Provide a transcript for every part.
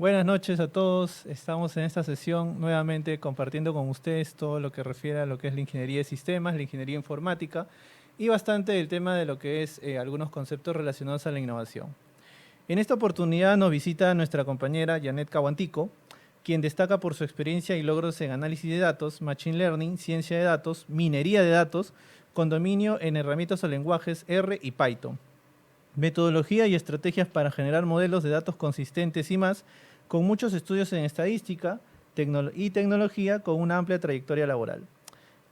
Buenas noches a todos. Estamos en esta sesión nuevamente compartiendo con ustedes todo lo que refiere a lo que es la ingeniería de sistemas, la ingeniería informática y bastante el tema de lo que es algunos conceptos relacionados a la innovación. En esta oportunidad nos visita nuestra compañera Janet Caguantico, quien destaca por su experiencia y logros en análisis de datos, machine learning, ciencia de datos, minería de datos, con dominio en herramientas o lenguajes R y Python, metodología y estrategias para generar modelos de datos consistentes y más, con muchos estudios en estadística y tecnología con una amplia trayectoria laboral.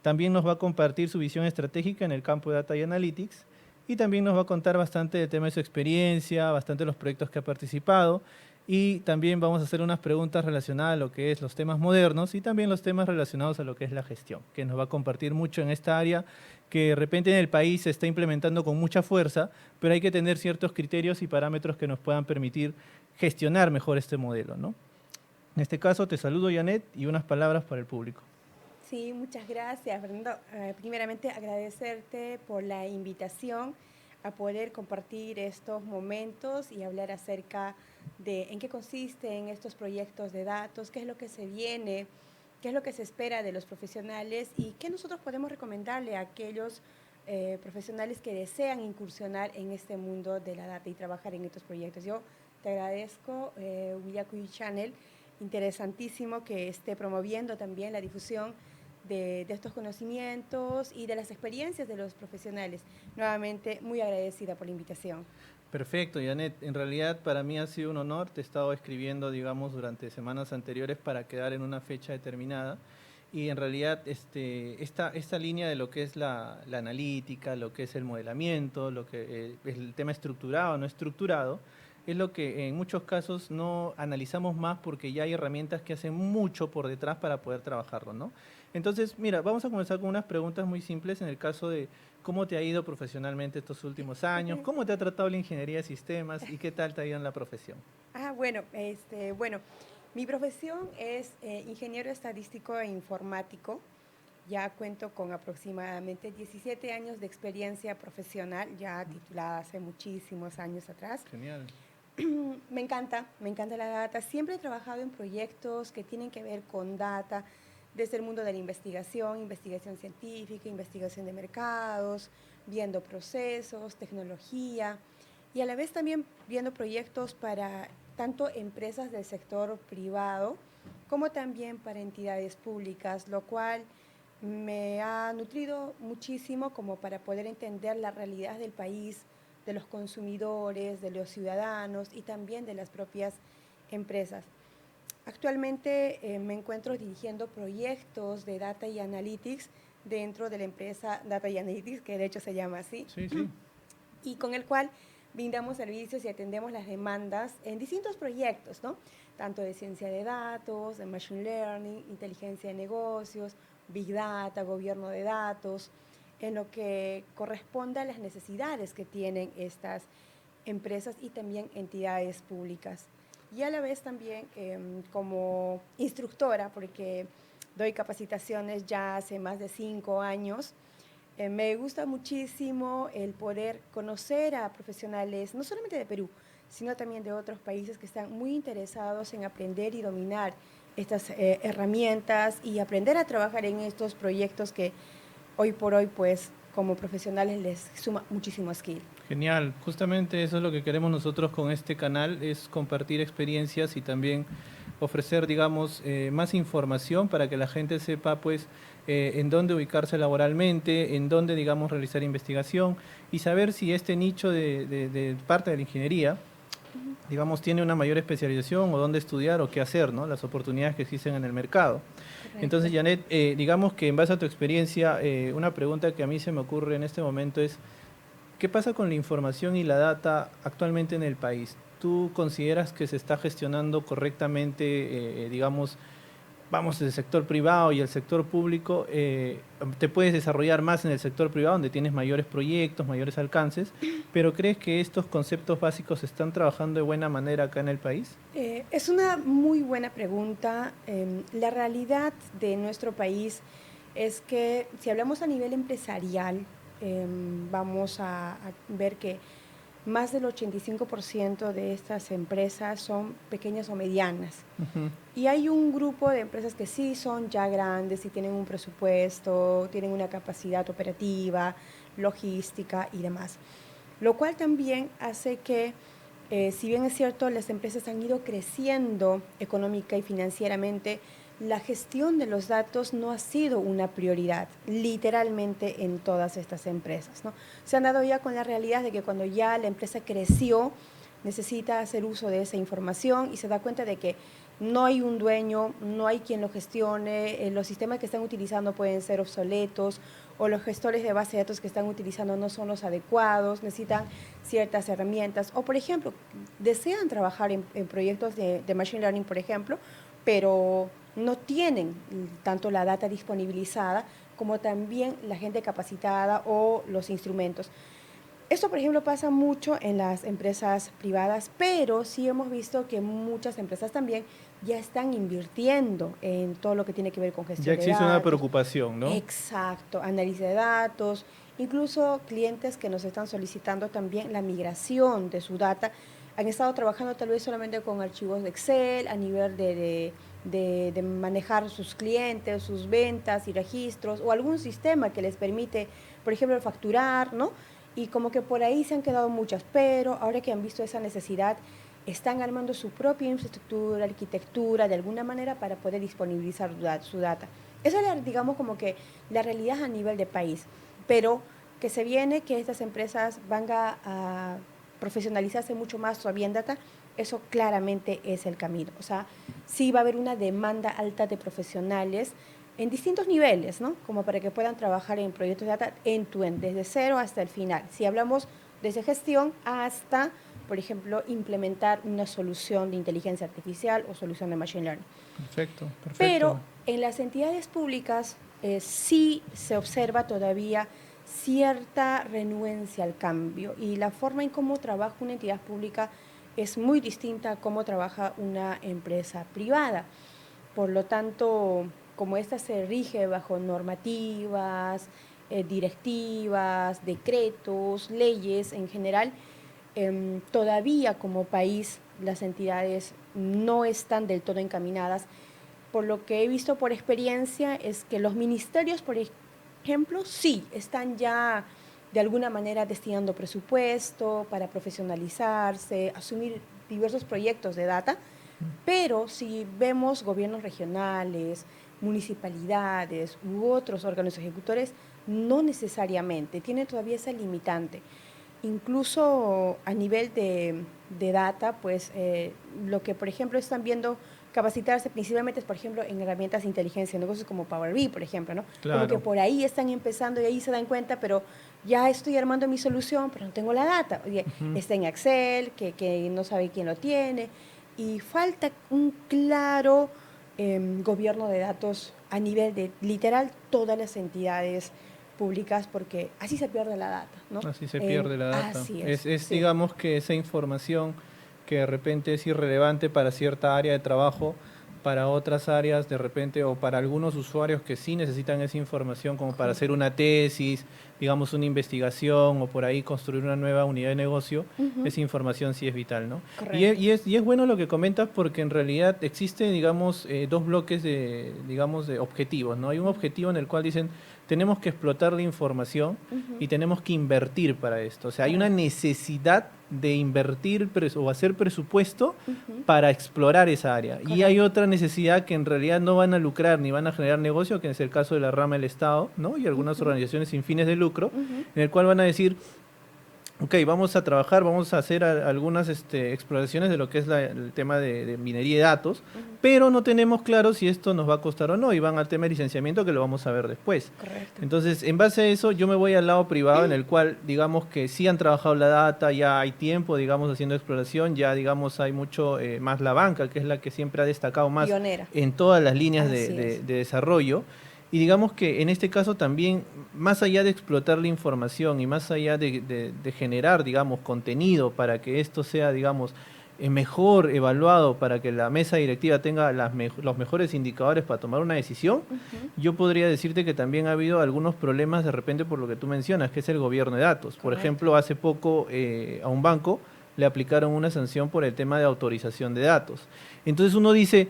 También nos va a compartir su visión estratégica en el campo de Data y Analytics y también nos va a contar bastante del tema de su experiencia, bastante de los proyectos que ha participado y también vamos a hacer unas preguntas relacionadas a lo que es los temas modernos y también los temas relacionados a lo que es la gestión, que nos va a compartir mucho en esta área que de repente en el país se está implementando con mucha fuerza, pero hay que tener ciertos criterios y parámetros que nos puedan permitir gestionar mejor este modelo, ¿no? En este caso te saludo, Janet, y unas palabras para el público. Sí, muchas gracias, Fernando. Primeramente, agradecerte por la invitación a poder compartir estos momentos y hablar acerca de en qué consisten estos proyectos de datos, qué es lo que se viene, qué es lo que se espera de los profesionales y qué nosotros podemos recomendarle a aquellos profesionales que desean incursionar en este mundo de la data y trabajar en estos proyectos. Yo te agradezco, Willacuy Channel, interesantísimo que esté promoviendo también la difusión de estos conocimientos y de las experiencias de los profesionales. Nuevamente, muy agradecida por la invitación. Perfecto, Janet. En realidad para mí ha sido un honor. Te he estado escribiendo, digamos, durante semanas anteriores para quedar en una fecha determinada. Y en realidad esta línea de lo que es la analítica, lo que es el modelamiento, lo que es el tema estructurado, no estructurado, es lo que en muchos casos no analizamos más porque ya hay herramientas que hacen mucho por detrás para poder trabajarlo, ¿no? Entonces, mira, vamos a comenzar con unas preguntas muy simples en el caso de cómo te ha ido profesionalmente estos últimos años, cómo te ha tratado la ingeniería de sistemas y qué tal te ha ido en la profesión. Bueno, mi profesión es ingeniero estadístico e informático. Ya cuento con aproximadamente 17 años de experiencia profesional, ya titulada hace muchísimos años atrás. Genial. Me encanta la data. Siempre he trabajado en proyectos que tienen que ver con data, desde el mundo de la investigación, investigación científica, investigación de mercados, viendo procesos, tecnología y a la vez también viendo proyectos para tanto empresas del sector privado como también para entidades públicas, lo cual me ha nutrido muchísimo como para poder entender la realidad del país, de los consumidores, de los ciudadanos y también de las propias empresas. Actualmente me encuentro dirigiendo proyectos de Data y Analytics dentro de la empresa Data y Analytics, que de hecho se llama así, Sí, sí. y con el cual brindamos servicios y atendemos las demandas en distintos proyectos, ¿no? Tanto de ciencia de datos, de machine learning, inteligencia de negocios, big data, gobierno de datos, en lo que corresponde a las necesidades que tienen estas empresas y también entidades públicas. Y a la vez también como instructora, porque doy capacitaciones ya hace más de 5 años, me gusta muchísimo el poder conocer a profesionales, no solamente de Perú, sino también de otros países que están muy interesados en aprender y dominar estas herramientas y aprender a trabajar en estos proyectos que hoy por hoy, pues, como profesionales les suma muchísimo skill. Genial, justamente eso es lo que queremos nosotros con este canal, es compartir experiencias y también ofrecer, digamos, más información para que la gente sepa, pues, en dónde ubicarse laboralmente, en dónde, digamos, realizar investigación y saber si este nicho de parte de la ingeniería, digamos, tiene una mayor especialización o dónde estudiar o qué hacer, ¿no? Las oportunidades que existen en el mercado. Entonces, Correcto. Janet, digamos que en base a tu experiencia, una pregunta que a mí se me ocurre en este momento es, ¿qué pasa con la información y la data actualmente en el país? ¿Tú consideras que se está gestionando correctamente, digamos, vamos, el sector privado y el sector público? Te puedes desarrollar más en el sector privado, donde tienes mayores proyectos, mayores alcances, pero ¿crees que estos conceptos básicos se están trabajando de buena manera acá en el país? Es una muy buena pregunta. La realidad de nuestro país es que si hablamos a nivel empresarial, vamos a ver que más del 85% de estas empresas son pequeñas o medianas. Y hay un grupo de empresas que sí son ya grandes y tienen un presupuesto, tienen una capacidad operativa, logística y demás. Lo cual también hace que, si bien es cierto, las empresas han ido creciendo económica y financieramente, la gestión de los datos no ha sido una prioridad, literalmente en todas estas empresas, ¿no? Se han dado ya con la realidad de que cuando ya la empresa creció, necesita hacer uso de esa información y se da cuenta de que no hay un dueño, no hay quien lo gestione, los sistemas que están utilizando pueden ser obsoletos o los gestores de base de datos que están utilizando no son los adecuados, necesitan ciertas herramientas o, por ejemplo, desean trabajar en proyectos de Machine Learning, por ejemplo, pero no tienen tanto la data disponibilizada como también la gente capacitada o los instrumentos. Esto, por ejemplo, pasa mucho en las empresas privadas, pero sí hemos visto que muchas empresas también ya están invirtiendo en todo lo que tiene que ver con gestión de datos. Ya existe una preocupación, ¿no? Exacto, análisis de datos, incluso clientes que nos están solicitando también la migración de su data. Han estado trabajando tal vez solamente con archivos de Excel a nivel de manejar sus clientes, sus ventas y registros o algún sistema que les permite, por ejemplo, facturar, ¿no? Y como que por ahí se han quedado muchas, pero ahora que han visto esa necesidad, están armando su propia infraestructura, arquitectura, de alguna manera para poder disponibilizar su data. Esa es, digamos, como que la realidad a nivel de país, pero que se viene que estas empresas van a profesionalizarse mucho más todavía en data, eso claramente es el camino. O sea, sí va a haber una demanda alta de profesionales en distintos niveles, ¿no? Como para que puedan trabajar en proyectos de data end-to-end, desde cero hasta el final. Si hablamos desde gestión hasta, por ejemplo, implementar una solución de inteligencia artificial o solución de machine learning. Perfecto, perfecto. Pero en las entidades públicas sí se observa todavía cierta renuencia al cambio y la forma en cómo trabaja una entidad pública es muy distinta a cómo trabaja una empresa privada. Por lo tanto, como esta se rige bajo normativas, directivas, decretos, leyes en general, todavía como país las entidades no están del todo encaminadas. Por lo que he visto por experiencia es que los ministerios, por ejemplo, sí, están ya de alguna manera destinando presupuesto para profesionalizarse, asumir diversos proyectos de data, pero si vemos gobiernos regionales, municipalidades u otros órganos ejecutores, no necesariamente, tienen todavía esa limitante. Incluso a nivel de data, pues lo que por ejemplo están viendo capacitarse principalmente, por ejemplo, en herramientas de inteligencia de negocios como Power BI, por ejemplo, ¿no? Claro. Como que por ahí están empezando y ahí se dan cuenta, pero ya estoy armando mi solución, pero no tengo la data. Oye, está en Excel, que no sabe quién lo tiene, y falta un claro gobierno de datos a nivel de literal todas las entidades públicas, porque así se pierde la data, ¿no? Así se pierde la data. Así Es sí. digamos que esa información que de repente es irrelevante para cierta área de trabajo, para otras áreas de repente, o para algunos usuarios que sí necesitan esa información como para hacer una tesis, digamos una investigación o por ahí construir una nueva unidad de negocio, esa información sí es vital, ¿no? Y es bueno lo que comentas porque en realidad existen, digamos, dos bloques de, digamos, de objetivos, ¿no? Hay un objetivo en el cual dicen tenemos que explotar la información y tenemos que invertir para esto. O sea, hay una necesidad de invertir o hacer presupuesto para explorar esa área. Correcto. Y hay otra necesidad que en realidad no van a lucrar ni van a generar negocio, que es el caso de la rama del Estado, ¿no? Y algunas organizaciones sin fines de lucro, en el cual van a decir, ok, vamos a trabajar, vamos a hacer algunas exploraciones de lo que es el tema de minería de datos, pero no tenemos claro si esto nos va a costar o no, y van al tema de licenciamiento que lo vamos a ver después. Correcto. Entonces, en base a eso, yo me voy al lado privado en el cual, digamos que sí han trabajado la data, ya hay tiempo, digamos, haciendo exploración, ya, digamos, hay mucho más la banca, que es la que siempre ha destacado más pionera en todas las líneas de desarrollo. Y digamos que en este caso también, más allá de explotar la información y más allá de generar, digamos, contenido para que esto sea, digamos, mejor evaluado para que la mesa directiva tenga los mejores indicadores para tomar una decisión, yo podría decirte que también ha habido algunos problemas de repente por lo que tú mencionas, que es el gobierno de datos. Por Correcto. ejemplo, hace poco a un banco le aplicaron una sanción por el tema de autorización de datos. Entonces uno dice,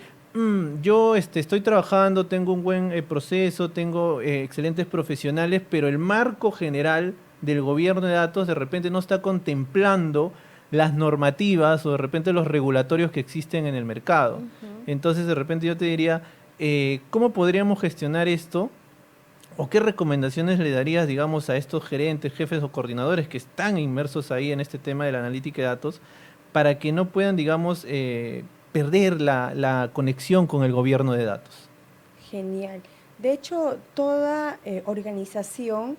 yo estoy trabajando, tengo un buen proceso, tengo excelentes profesionales, pero el marco general del gobierno de datos de repente no está contemplando las normativas o de repente los regulatorios que existen en el mercado. Entonces de repente yo te diría, ¿cómo podríamos gestionar esto? ¿O qué recomendaciones le darías, digamos, a estos gerentes, jefes o coordinadores que están inmersos ahí en este tema de la analítica de datos para que no puedan, digamos, perder la conexión con el gobierno de datos? Genial. De hecho, toda organización,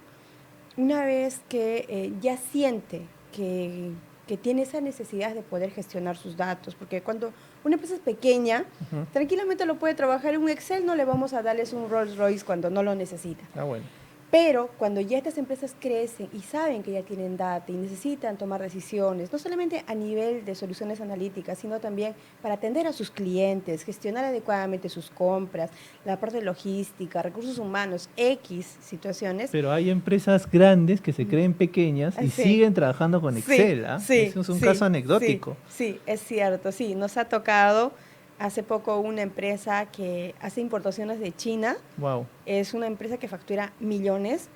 una vez que ya siente que tiene esa necesidad de poder gestionar sus datos, porque cuando una empresa es pequeña, tranquilamente lo puede trabajar en un Excel, no le vamos a darles un Rolls Royce cuando no lo necesita. Ah, bueno. Pero cuando ya estas empresas crecen y saben que ya tienen data y necesitan tomar decisiones, no solamente a nivel de soluciones analíticas, sino también para atender a sus clientes, gestionar adecuadamente sus compras, la parte logística, recursos humanos, X situaciones. Pero hay empresas grandes que se creen pequeñas y Sí. siguen trabajando con Excel, ¿ah? Sí, Eso es un caso anecdótico. Sí, es cierto, sí, nos ha tocado hace poco una empresa que hace importaciones de China. Wow. Es una empresa que factura millones,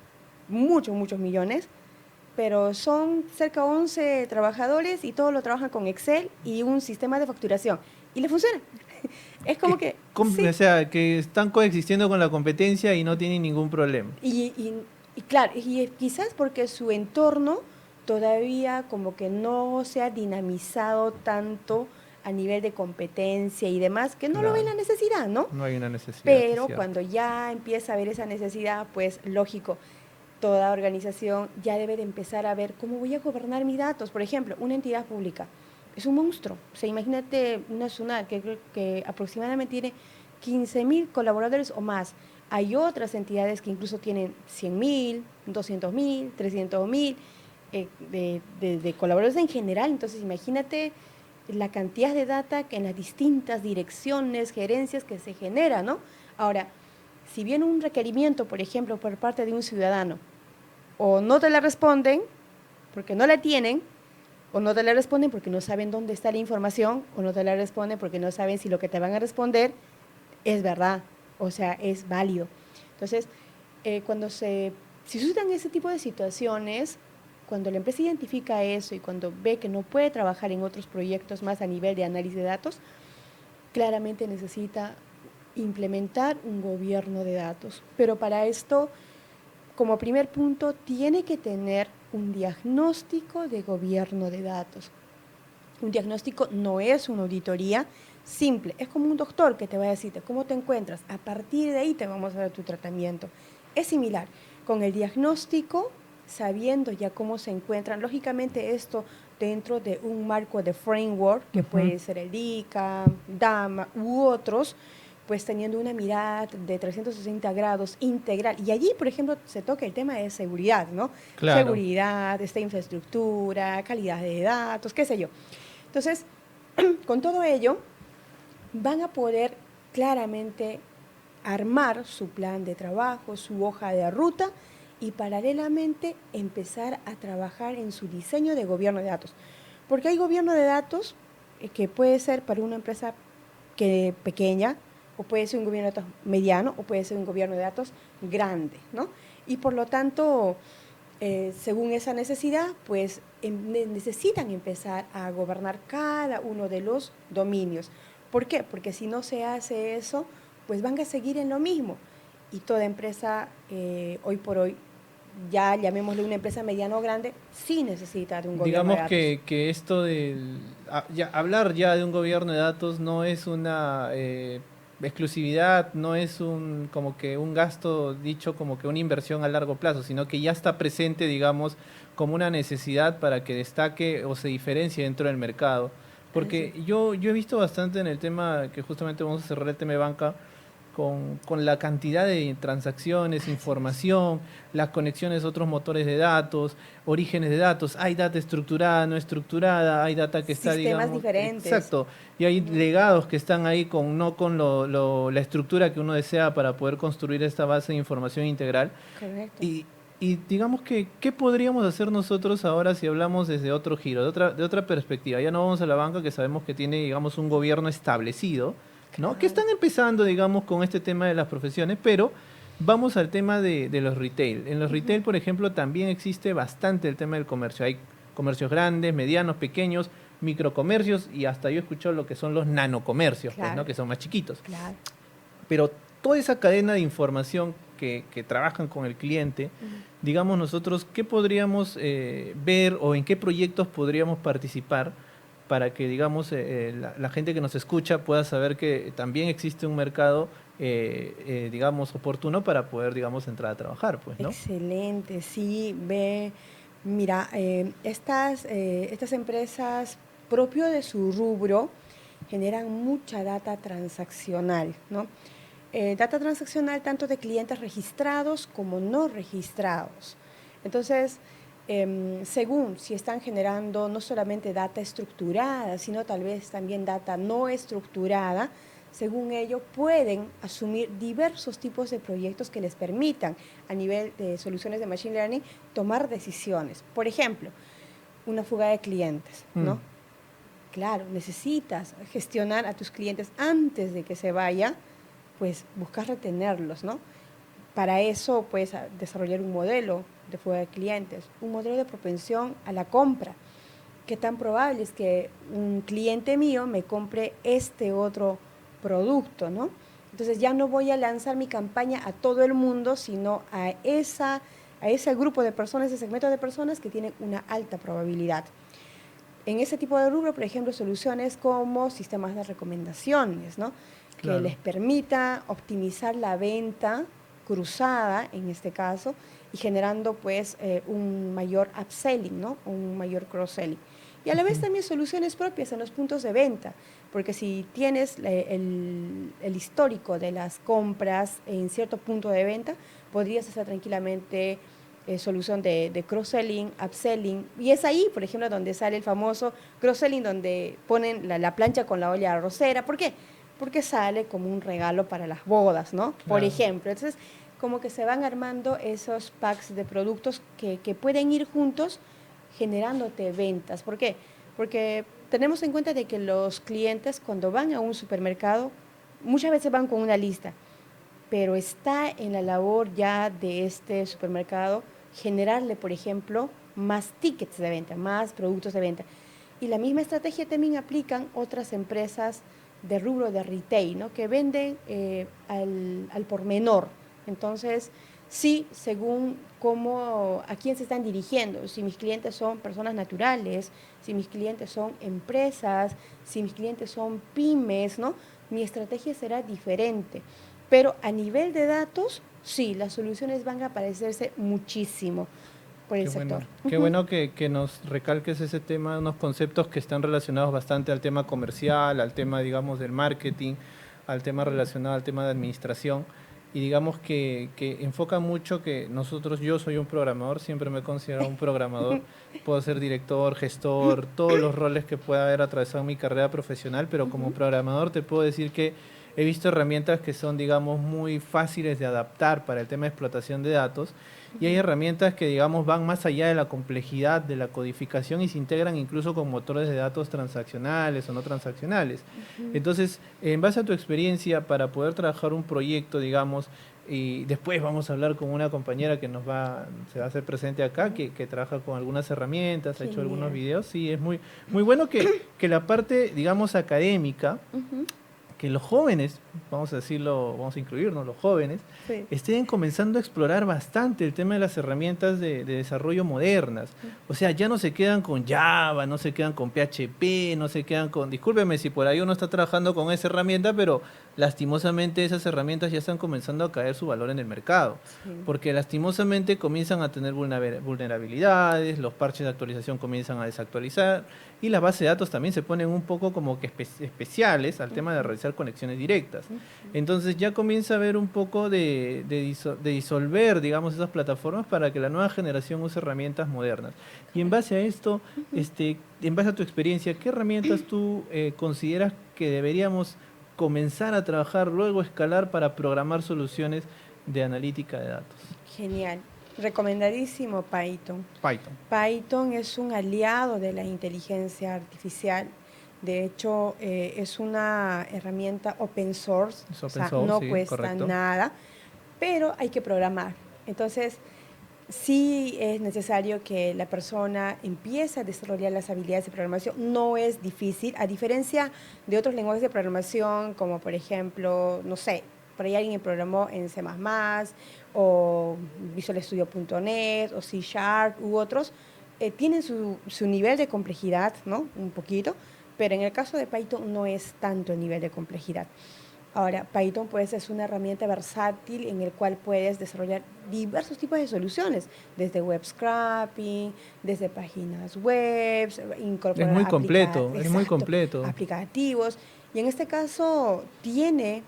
muchos millones, pero son cerca de 11 trabajadores y todos lo trabajan con Excel y un sistema de facturación. Y le funciona. Es como que... sí. O sea, que están coexistiendo con la competencia y no tienen ningún problema. Y claro, y quizás porque su entorno todavía como que no se ha dinamizado tanto a nivel de competencia y demás, que no lo ven la necesidad, ¿no? No hay una necesidad. Pero cuando ya empieza a haber esa necesidad, pues lógico, toda organización ya debe de empezar a ver cómo voy a gobernar mis datos. Por ejemplo, una entidad pública es un monstruo. O sea, imagínate una SUNAT que aproximadamente tiene 15.000 colaboradores o más. Hay otras entidades que incluso tienen 100.000, 200.000, 300.000 de colaboradores en general. Entonces, imagínate la cantidad de data que en las distintas direcciones, gerencias que se genera, ¿no? Ahora, si viene un requerimiento, por ejemplo, por parte de un ciudadano, o no te la responden porque no la tienen, o no te la responden porque no saben dónde está la información, o no te la responden porque no saben si lo que te van a responder es verdad, o sea, es válido. Entonces, si suceden ese tipo de situaciones, cuando la empresa identifica eso y cuando ve que no puede trabajar en otros proyectos más a nivel de análisis de datos, claramente necesita implementar un gobierno de datos. Pero para esto, como primer punto, tiene que tener un diagnóstico de gobierno de datos. Un diagnóstico no es una auditoría simple, es como un doctor que te va a decirte cómo te encuentras, a partir de ahí te vamos a dar tu tratamiento. Es similar, con el diagnóstico, sabiendo ya cómo se encuentran, lógicamente esto dentro de un marco de framework, que puede ser el ICA, DAMA u otros, pues teniendo una mirada de 360 grados integral. Y allí, por ejemplo, se toca el tema de seguridad, ¿no? Claro. Seguridad, esta infraestructura, calidad de datos, qué sé yo. Entonces, con todo ello, van a poder claramente armar su plan de trabajo, su hoja de ruta y paralelamente empezar a trabajar en su diseño de gobierno de datos. Porque hay gobierno de datos que puede ser para una empresa pequeña, o puede ser un gobierno de datos mediano, o puede ser un gobierno de datos grande, ¿no? Y por lo tanto, según esa necesidad, pues necesitan empezar a gobernar cada uno de los dominios. ¿Por qué? Porque si no se hace eso, pues van a seguir en lo mismo. Y toda empresa, hoy por hoy, ya llamémosle una empresa mediana o grande, sí necesita de un gobierno de datos. Digamos que esto de hablar ya de un gobierno de datos no es una exclusividad, no es como que un gasto dicho como que una inversión a largo plazo, sino que ya está presente, digamos, como una necesidad para que destaque o se diferencie dentro del mercado. Porque yo he visto bastante en el tema, que justamente vamos a cerrar el tema de banca, con la cantidad de transacciones, información, las conexiones a otros motores de datos, orígenes de datos, hay data estructurada, no estructurada, hay data que está, Sistemas digamos, diferentes. exacto, y hay legados que están ahí no con la estructura que uno desea para poder construir esta base de información integral. Correcto. Y digamos que, ¿qué podríamos hacer nosotros ahora si hablamos desde otro giro, de otra perspectiva? Ya no vamos a la banca, que sabemos que tiene, digamos, un gobierno establecido, ¿no? Claro. Que están empezando, digamos, con este tema de las profesiones, pero vamos al tema de los retail. En los retail, por ejemplo, también existe bastante el tema del comercio. Hay comercios grandes, medianos, pequeños, microcomercios y hasta yo he escuchado lo que son los nanocomercios, pues, Claro. ¿no? Que son más chiquitos. Claro. Pero toda esa cadena de información que trabajan con el cliente, digamos nosotros, ¿qué podríamos ver o en qué proyectos podríamos participar para que, digamos, la gente que nos escucha pueda saber que también existe un mercado, digamos, oportuno para poder, digamos, entrar a trabajar, pues, ¿no? Excelente, sí, mira, estas empresas propio de su rubro generan mucha data transaccional, ¿no? Data transaccional tanto de clientes registrados como no registrados. Entonces, según si están generando no solamente data estructurada, sino tal vez también data no estructurada, según ello pueden asumir diversos tipos de proyectos que les permitan a nivel de soluciones de Machine Learning tomar decisiones. Por ejemplo, una fuga de clientes, ¿no? Claro, necesitas gestionar a tus clientes antes de que se vayan, pues buscas retenerlos, ¿no? Para eso puedes desarrollar un modelo de fuga de clientes, un modelo de propensión a la compra. ¿Qué tan probable es que un cliente mío me compre este otro producto, ¿no? Entonces ya no voy a lanzar mi campaña a todo el mundo, sino a ese grupo de personas, ese segmento de personas que tienen una alta probabilidad. En ese tipo de rubro, por ejemplo, soluciones como sistemas de recomendaciones, ¿no? Claro. Que les permita optimizar la venta cruzada, en este caso, y generando pues un mayor upselling, ¿no? Un mayor cross-selling. Y a la vez también soluciones propias en los puntos de venta, porque si tienes el histórico de las compras en cierto punto de venta, podrías hacer tranquilamente solución de cross-selling, upselling, y es ahí, por ejemplo, donde sale el famoso cross-selling, donde ponen la plancha con la olla arrocera. ¿Por qué? Porque sale como un regalo para las bodas, ¿no? Claro. Por ejemplo. Entonces, como que se van armando esos packs de productos que pueden ir juntos generándote ventas. ¿Por qué? Porque tenemos en cuenta de que los clientes cuando van a un supermercado muchas veces van con una lista, pero está en la labor ya de este supermercado generarle, por ejemplo, más tickets de venta, más productos de venta. Y la misma estrategia también aplican otras empresas de rubro de retail, ¿no? Que venden al por menor. Entonces, sí, según a quién se están dirigiendo, si mis clientes son personas naturales, si mis clientes son empresas, si mis clientes son pymes, ¿no? Mi estrategia será diferente. Pero a nivel de datos, sí, las soluciones van a parecerse muchísimo por el sector. Qué bueno que nos recalques ese tema, unos conceptos que están relacionados bastante al tema comercial, al tema, digamos, del marketing, al tema relacionado al tema de administración. Y digamos que enfoca mucho que yo soy un programador, siempre me he considerado un programador, puedo ser director, gestor, todos los roles que pueda haber atravesado mi carrera profesional, pero como programador te puedo decir que he visto herramientas que son, digamos, muy fáciles de adaptar para el tema de explotación de datos y hay herramientas que, digamos, van más allá de la complejidad de la codificación y se integran incluso con motores de datos transaccionales o no transaccionales. Entonces, en base a tu experiencia, para poder trabajar un proyecto, digamos, y después vamos a hablar con una compañera que se va a hacer presente acá, que trabaja con algunas herramientas, ha hecho algunos videos. Sí, es muy bueno que la parte, digamos, académica, que los jóvenes, vamos a decirlo, vamos a incluirnos, los jóvenes, Sí. estén comenzando a explorar bastante el tema de las herramientas de desarrollo modernas. O sea, ya no se quedan con Java, no se quedan con PHP, no se quedan con... Discúlpeme si por ahí uno está trabajando con esa herramienta, pero lastimosamente esas herramientas ya están comenzando a caer su valor en el mercado. Sí. Porque lastimosamente comienzan a tener vulnerabilidades, los parches de actualización comienzan a desactualizar y las bases de datos también se ponen un poco como que especiales al tema de realizar conexiones directas. Entonces ya comienza a haber un poco de disolver, digamos, esas plataformas para que la nueva generación use herramientas modernas. Y en base a esto, en base a tu experiencia, ¿qué herramientas tú consideras que deberíamos comenzar a trabajar, luego escalar para programar soluciones de analítica de datos? Genial. Recomendadísimo Python. Python. Python es un aliado de la inteligencia artificial. De hecho, es una herramienta open source, Es o open sea, source, no sí, cuesta correcto. nada, pero hay que programar. Entonces, sí es necesario que la persona empiece a desarrollar las habilidades de programación. No es difícil, a diferencia de otros lenguajes de programación, como por ejemplo, no sé, por ahí alguien programó en C++ o Visual Studio.net o C Sharp u otros, tienen su nivel de complejidad, ¿no? Un poquito, pero en el caso de Python no es tanto el nivel de complejidad. Ahora, Python pues es una herramienta versátil en el cual puedes desarrollar diversos tipos de soluciones, desde web scraping, desde páginas web, Es incorporar muy completo, es muy completo. aplicativos. Y en este caso tiene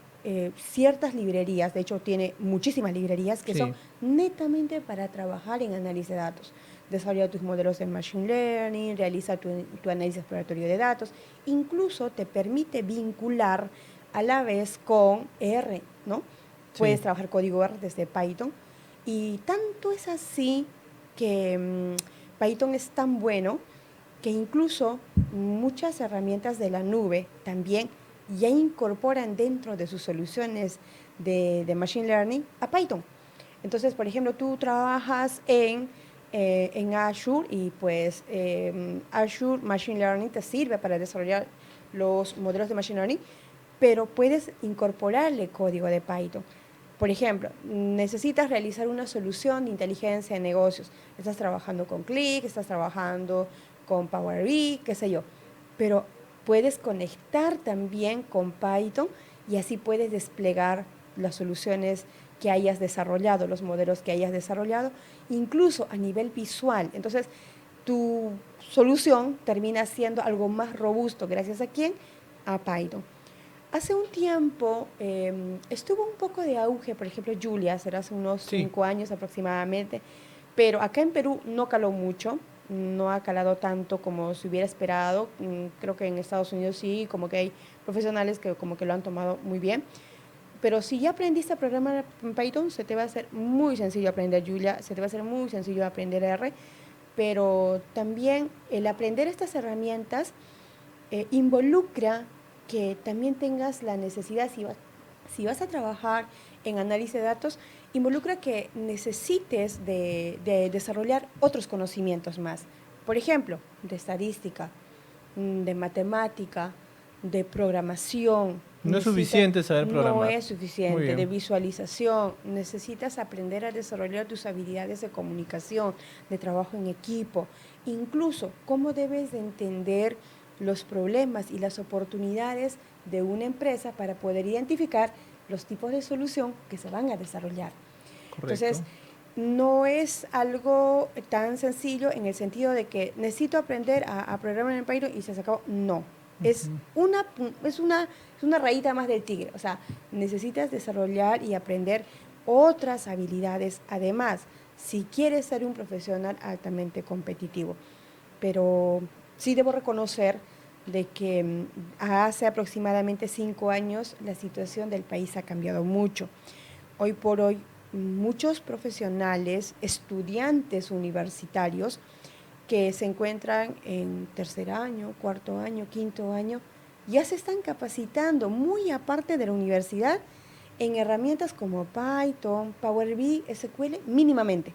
ciertas librerías, de hecho tiene muchísimas librerías que son Sí. netamente para trabajar en análisis de datos. Desarrolla tus modelos de Machine Learning, realiza tu análisis exploratorio de datos, incluso te permite vincular a la vez con R, ¿no? Sí. Puedes trabajar código R desde Python. Y tanto es así que Python es tan bueno que incluso muchas herramientas de la nube también ya incorporan dentro de sus soluciones de Machine Learning a Python. Entonces, por ejemplo, tú trabajas en Azure y pues Azure Machine Learning te sirve para desarrollar los modelos de Machine Learning, pero puedes incorporarle código de Python. Por ejemplo, necesitas realizar una solución de inteligencia de negocios. Estás trabajando con Qlik, estás trabajando con Power BI, qué sé yo. Pero puedes conectar también con Python y así puedes desplegar las soluciones que hayas desarrollado, los modelos que hayas desarrollado, incluso a nivel visual. Entonces, tu solución termina siendo algo más robusto. ¿Gracias a quién? A Python. Hace un tiempo estuvo un poco de auge, por ejemplo, Julia, será hace unos Sí. 5 años aproximadamente, pero acá en Perú no caló mucho, no ha calado tanto como se hubiera esperado. Creo que en Estados Unidos sí, como que hay profesionales que como que lo han tomado muy bien. Pero si ya aprendiste a programar en Python, se te va a hacer muy sencillo aprender Julia, se te va a hacer muy sencillo aprender R, pero también el aprender estas herramientas involucra que también tengas la necesidad, si vas a trabajar en análisis de datos, involucra que necesites de desarrollar otros conocimientos más. Por ejemplo, de estadística, de matemática, de programación. No es suficiente saber No programar. es Muy suficiente, de bien. visualización. Necesitas aprender a desarrollar tus habilidades de comunicación, de trabajo en equipo, incluso cómo debes de entender los problemas y las oportunidades de una empresa para poder identificar los tipos de solución que se van a desarrollar. Correcto. Entonces, no es algo tan sencillo en el sentido de que necesito aprender a programar en Python y se acabó. No, es una rayita más del tigre. O sea, necesitas desarrollar y aprender otras habilidades además, si quieres ser un profesional altamente competitivo. Pero sí debo reconocer de que hace aproximadamente 5 años la situación del país ha cambiado mucho. Hoy por hoy muchos profesionales, estudiantes universitarios que se encuentran en tercer año, cuarto año, quinto año, ya se están capacitando muy aparte de la universidad en herramientas como Python, Power BI, SQL mínimamente.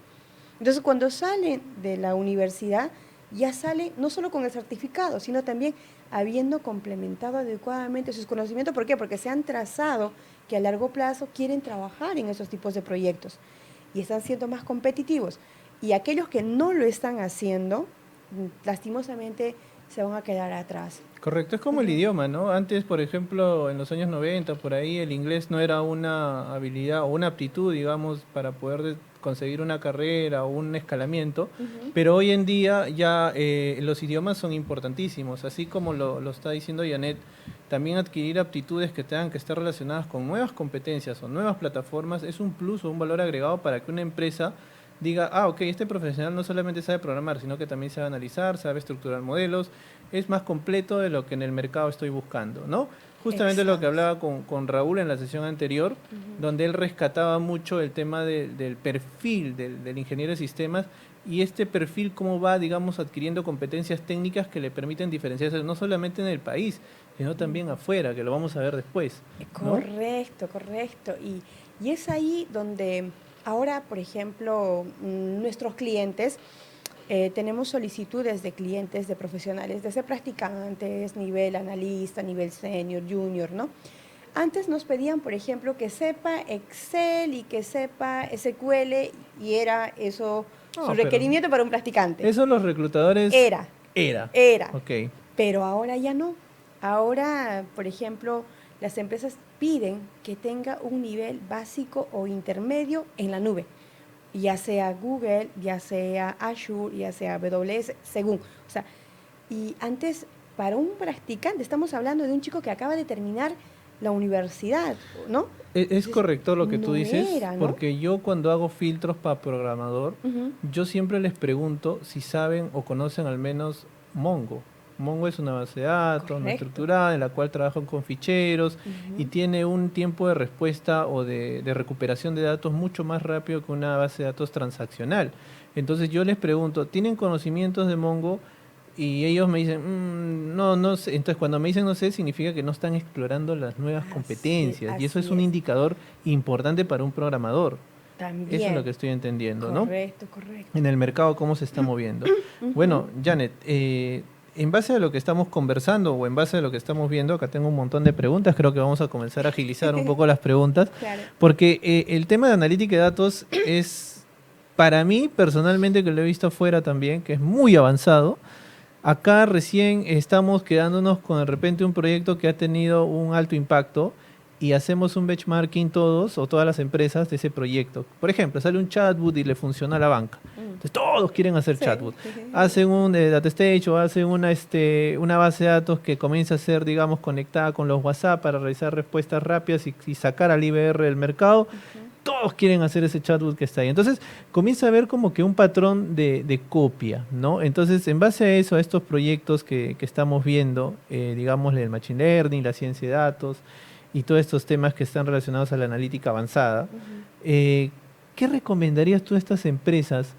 Entonces, cuando salen de la universidad, ya salen no solo con el certificado, sino también habiendo complementado adecuadamente sus conocimientos. ¿Por qué? Porque se han trazado que a largo plazo quieren trabajar en esos tipos de proyectos y están siendo más competitivos. Y aquellos que no lo están haciendo, lastimosamente se van a quedar atrás. Correcto, es como el idioma, ¿no? Antes, por ejemplo, en los años 90, por ahí, el inglés no era una habilidad o una aptitud, digamos, para poder conseguir una carrera o un escalamiento, pero hoy en día ya los idiomas son importantísimos, así como lo está diciendo Janet, también adquirir aptitudes que tengan que estar relacionadas con nuevas competencias o nuevas plataformas es un plus o un valor agregado para que una empresa diga, ok, este profesional no solamente sabe programar, sino que también sabe analizar, sabe estructurar modelos, es más completo de lo que en el mercado estoy buscando, ¿no? Justamente lo que hablaba con Raúl en la sesión anterior, donde él rescataba mucho el tema del perfil del ingeniero de sistemas y este perfil cómo va, digamos, adquiriendo competencias técnicas que le permiten diferenciarse no solamente en el país, sino también afuera, que lo vamos a ver después, ¿no? Correcto, correcto. Y es ahí donde ahora, por ejemplo, nuestros clientes, tenemos solicitudes de clientes, de profesionales, desde practicantes, nivel analista, nivel senior, junior, ¿no? Antes nos pedían, por ejemplo, que sepa Excel y que sepa SQL y era eso su requerimiento para un practicante. Eso los reclutadores... Era. Ok. Pero ahora ya no. Ahora, por ejemplo, las empresas piden que tenga un nivel básico o intermedio en la nube, ya sea Google, ya sea Azure, ya sea AWS, según. O sea, y antes, para un practicante, estamos hablando de un chico que acaba de terminar la universidad, ¿no? Es correcto lo que tú dices, ¿no? porque yo cuando hago filtros para programador, yo siempre les pregunto si saben o conocen al menos Mongo. Mongo es una base de datos no estructurada en la cual trabajan con ficheros y tiene un tiempo de respuesta o de recuperación de datos mucho más rápido que una base de datos transaccional. Entonces yo les pregunto, ¿tienen conocimientos de Mongo? Y ellos me dicen, no sé. Entonces cuando me dicen no sé, significa que no están explorando las nuevas competencias. Y eso es un indicador importante para un programador. También. Eso es lo que estoy entendiendo, ¿no? Correcto. En el mercado, cómo se está moviendo. Bueno, Janet, en base a lo que estamos conversando o en base a lo que estamos viendo, acá tengo un montón de preguntas, creo que vamos a comenzar a agilizar un poco las preguntas, porque el tema de analítica de datos es, para mí personalmente, que lo he visto afuera también, que es muy avanzado. Acá recién estamos quedándonos con de repente un proyecto que ha tenido un alto impacto y hacemos un benchmarking todos o todas las empresas de ese proyecto. Por ejemplo, sale un chatbot y le funciona a la banca. Entonces todos quieren hacer chatbot. Hacen un data stage o hacen una base de datos que comienza a ser, digamos, conectada con los WhatsApp para realizar respuestas rápidas y sacar al IBR del mercado. Todos quieren hacer ese chatbot que está ahí. Entonces comienza a haber como que un patrón de copia, ¿no? Entonces, en base a eso, a estos proyectos que estamos viendo, digamos, el machine learning, la ciencia de datos y todos estos temas que están relacionados a la analítica avanzada, ¿qué recomendarías tú a estas empresas?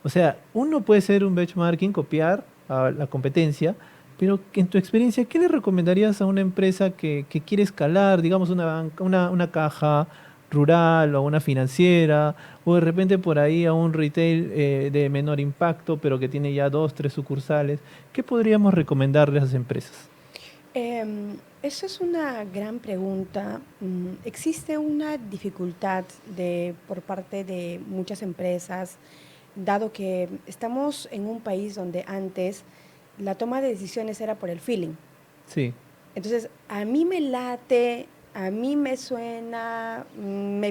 O sea, uno puede ser un benchmarking, copiar a la competencia, pero en tu experiencia, ¿qué le recomendarías a una empresa que quiere escalar, digamos, una caja rural o una financiera, o de repente por ahí a un retail de menor impacto, pero que tiene ya 2, 3 sucursales? ¿Qué podríamos recomendarle a esas empresas? Esa es una gran pregunta. Existe una dificultad por parte de muchas empresas, dado que estamos en un país donde antes la toma de decisiones era por el feeling. Sí. Entonces, a mí me late, a mí me suena,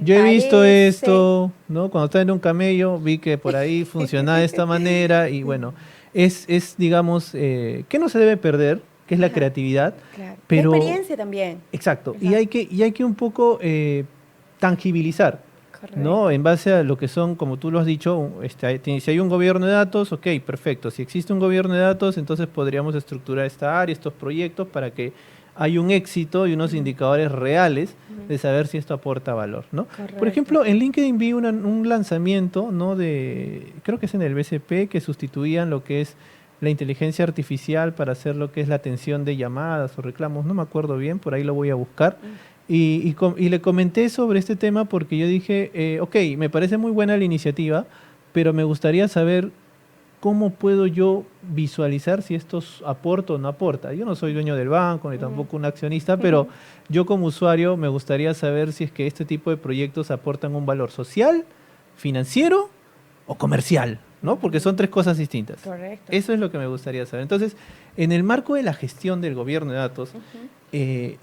Yo he visto esto, ¿no? Cuando estaba en un camello, vi que por ahí funcionaba de esta manera y bueno, es digamos, que no se debe perder, que es la creatividad. Claro. Pero, la experiencia también. Exacto. Y hay que un poco tangibilizar, ¿no? En base a lo que son, como tú lo has dicho, si hay un gobierno de datos, ok, perfecto. Si existe un gobierno de datos, entonces podríamos estructurar esta área, estos proyectos para que haya un éxito y unos indicadores reales de saber si esto aporta valor, ¿no? Por ejemplo, en LinkedIn vi un lanzamiento, ¿no? Creo que es en el BCP, que sustituían lo que es la inteligencia artificial para hacer lo que es la atención de llamadas o reclamos, no me acuerdo bien, por ahí lo voy a buscar. Y le comenté sobre este tema porque yo dije, ok, me parece muy buena la iniciativa, pero me gustaría saber cómo puedo yo visualizar si esto aporta o no aporta. Yo no soy dueño del banco, ni tampoco un accionista, pero yo como usuario me gustaría saber si es que este tipo de proyectos aportan un valor social, financiero o comercial, ¿no? Porque son tres cosas distintas. Correcto. Eso es lo que me gustaría saber. Entonces, en el marco de la gestión del gobierno de datos, ¿qué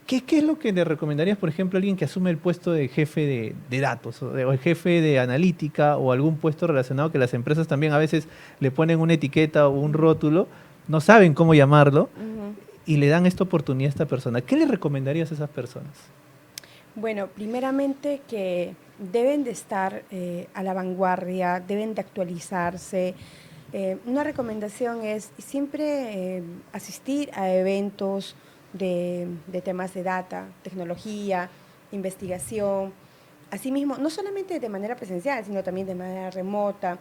es lo que le recomendarías, por ejemplo, a alguien que asume el puesto de jefe de datos o el jefe de analítica o algún puesto relacionado que las empresas también a veces le ponen una etiqueta o un rótulo, no saben cómo llamarlo y le dan esta oportunidad a esta persona? ¿Qué le recomendarías a esas personas? Bueno, primeramente que deben de estar a la vanguardia, deben de actualizarse. Una recomendación es siempre asistir a eventos de temas de data, tecnología, investigación. Asimismo, no solamente de manera presencial, sino también de manera remota.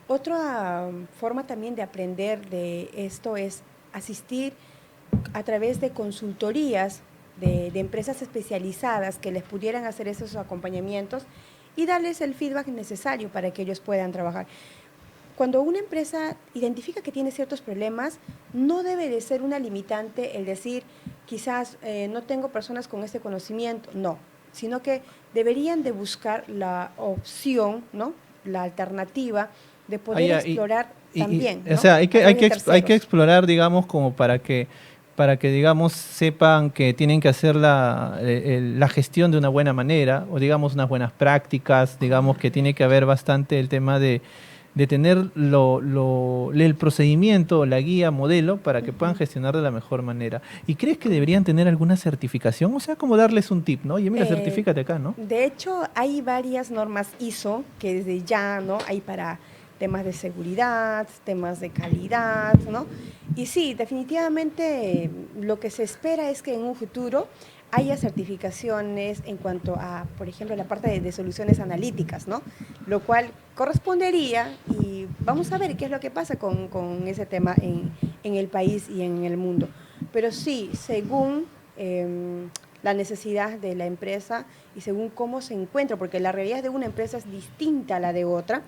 Otra forma también de aprender de esto es asistir a través de consultorías de empresas especializadas que les pudieran hacer esos acompañamientos y darles el feedback necesario para que ellos puedan trabajar. Cuando una empresa identifica que tiene ciertos problemas, no debe de ser una limitante el decir, quizás no tengo personas con este conocimiento, no, sino que deberían de buscar la opción, ¿no? La alternativa de poder explorar también, ¿no? O sea, hay que explorar, digamos, como para que digamos sepan que tienen que hacer la gestión de una buena manera o digamos unas buenas prácticas, digamos que tiene que haber bastante el tema de tener el procedimiento, la guía, modelo para que puedan gestionar de la mejor manera. ¿Y crees que deberían tener alguna certificación? O sea, como darles un tip, ¿no? Oye, mira, certifícate acá, ¿no? De hecho, hay varias normas ISO que desde ya, ¿no? Hay para temas de seguridad, temas de calidad, ¿no? Y sí, definitivamente lo que se espera es que en un futuro haya certificaciones en cuanto a, por ejemplo, la parte de soluciones analíticas, ¿no? Lo cual correspondería y vamos a ver qué es lo que pasa con ese tema en el país y en el mundo. Pero sí, según la necesidad de la empresa y según cómo se encuentra, porque la realidad de una empresa es distinta a la de otra,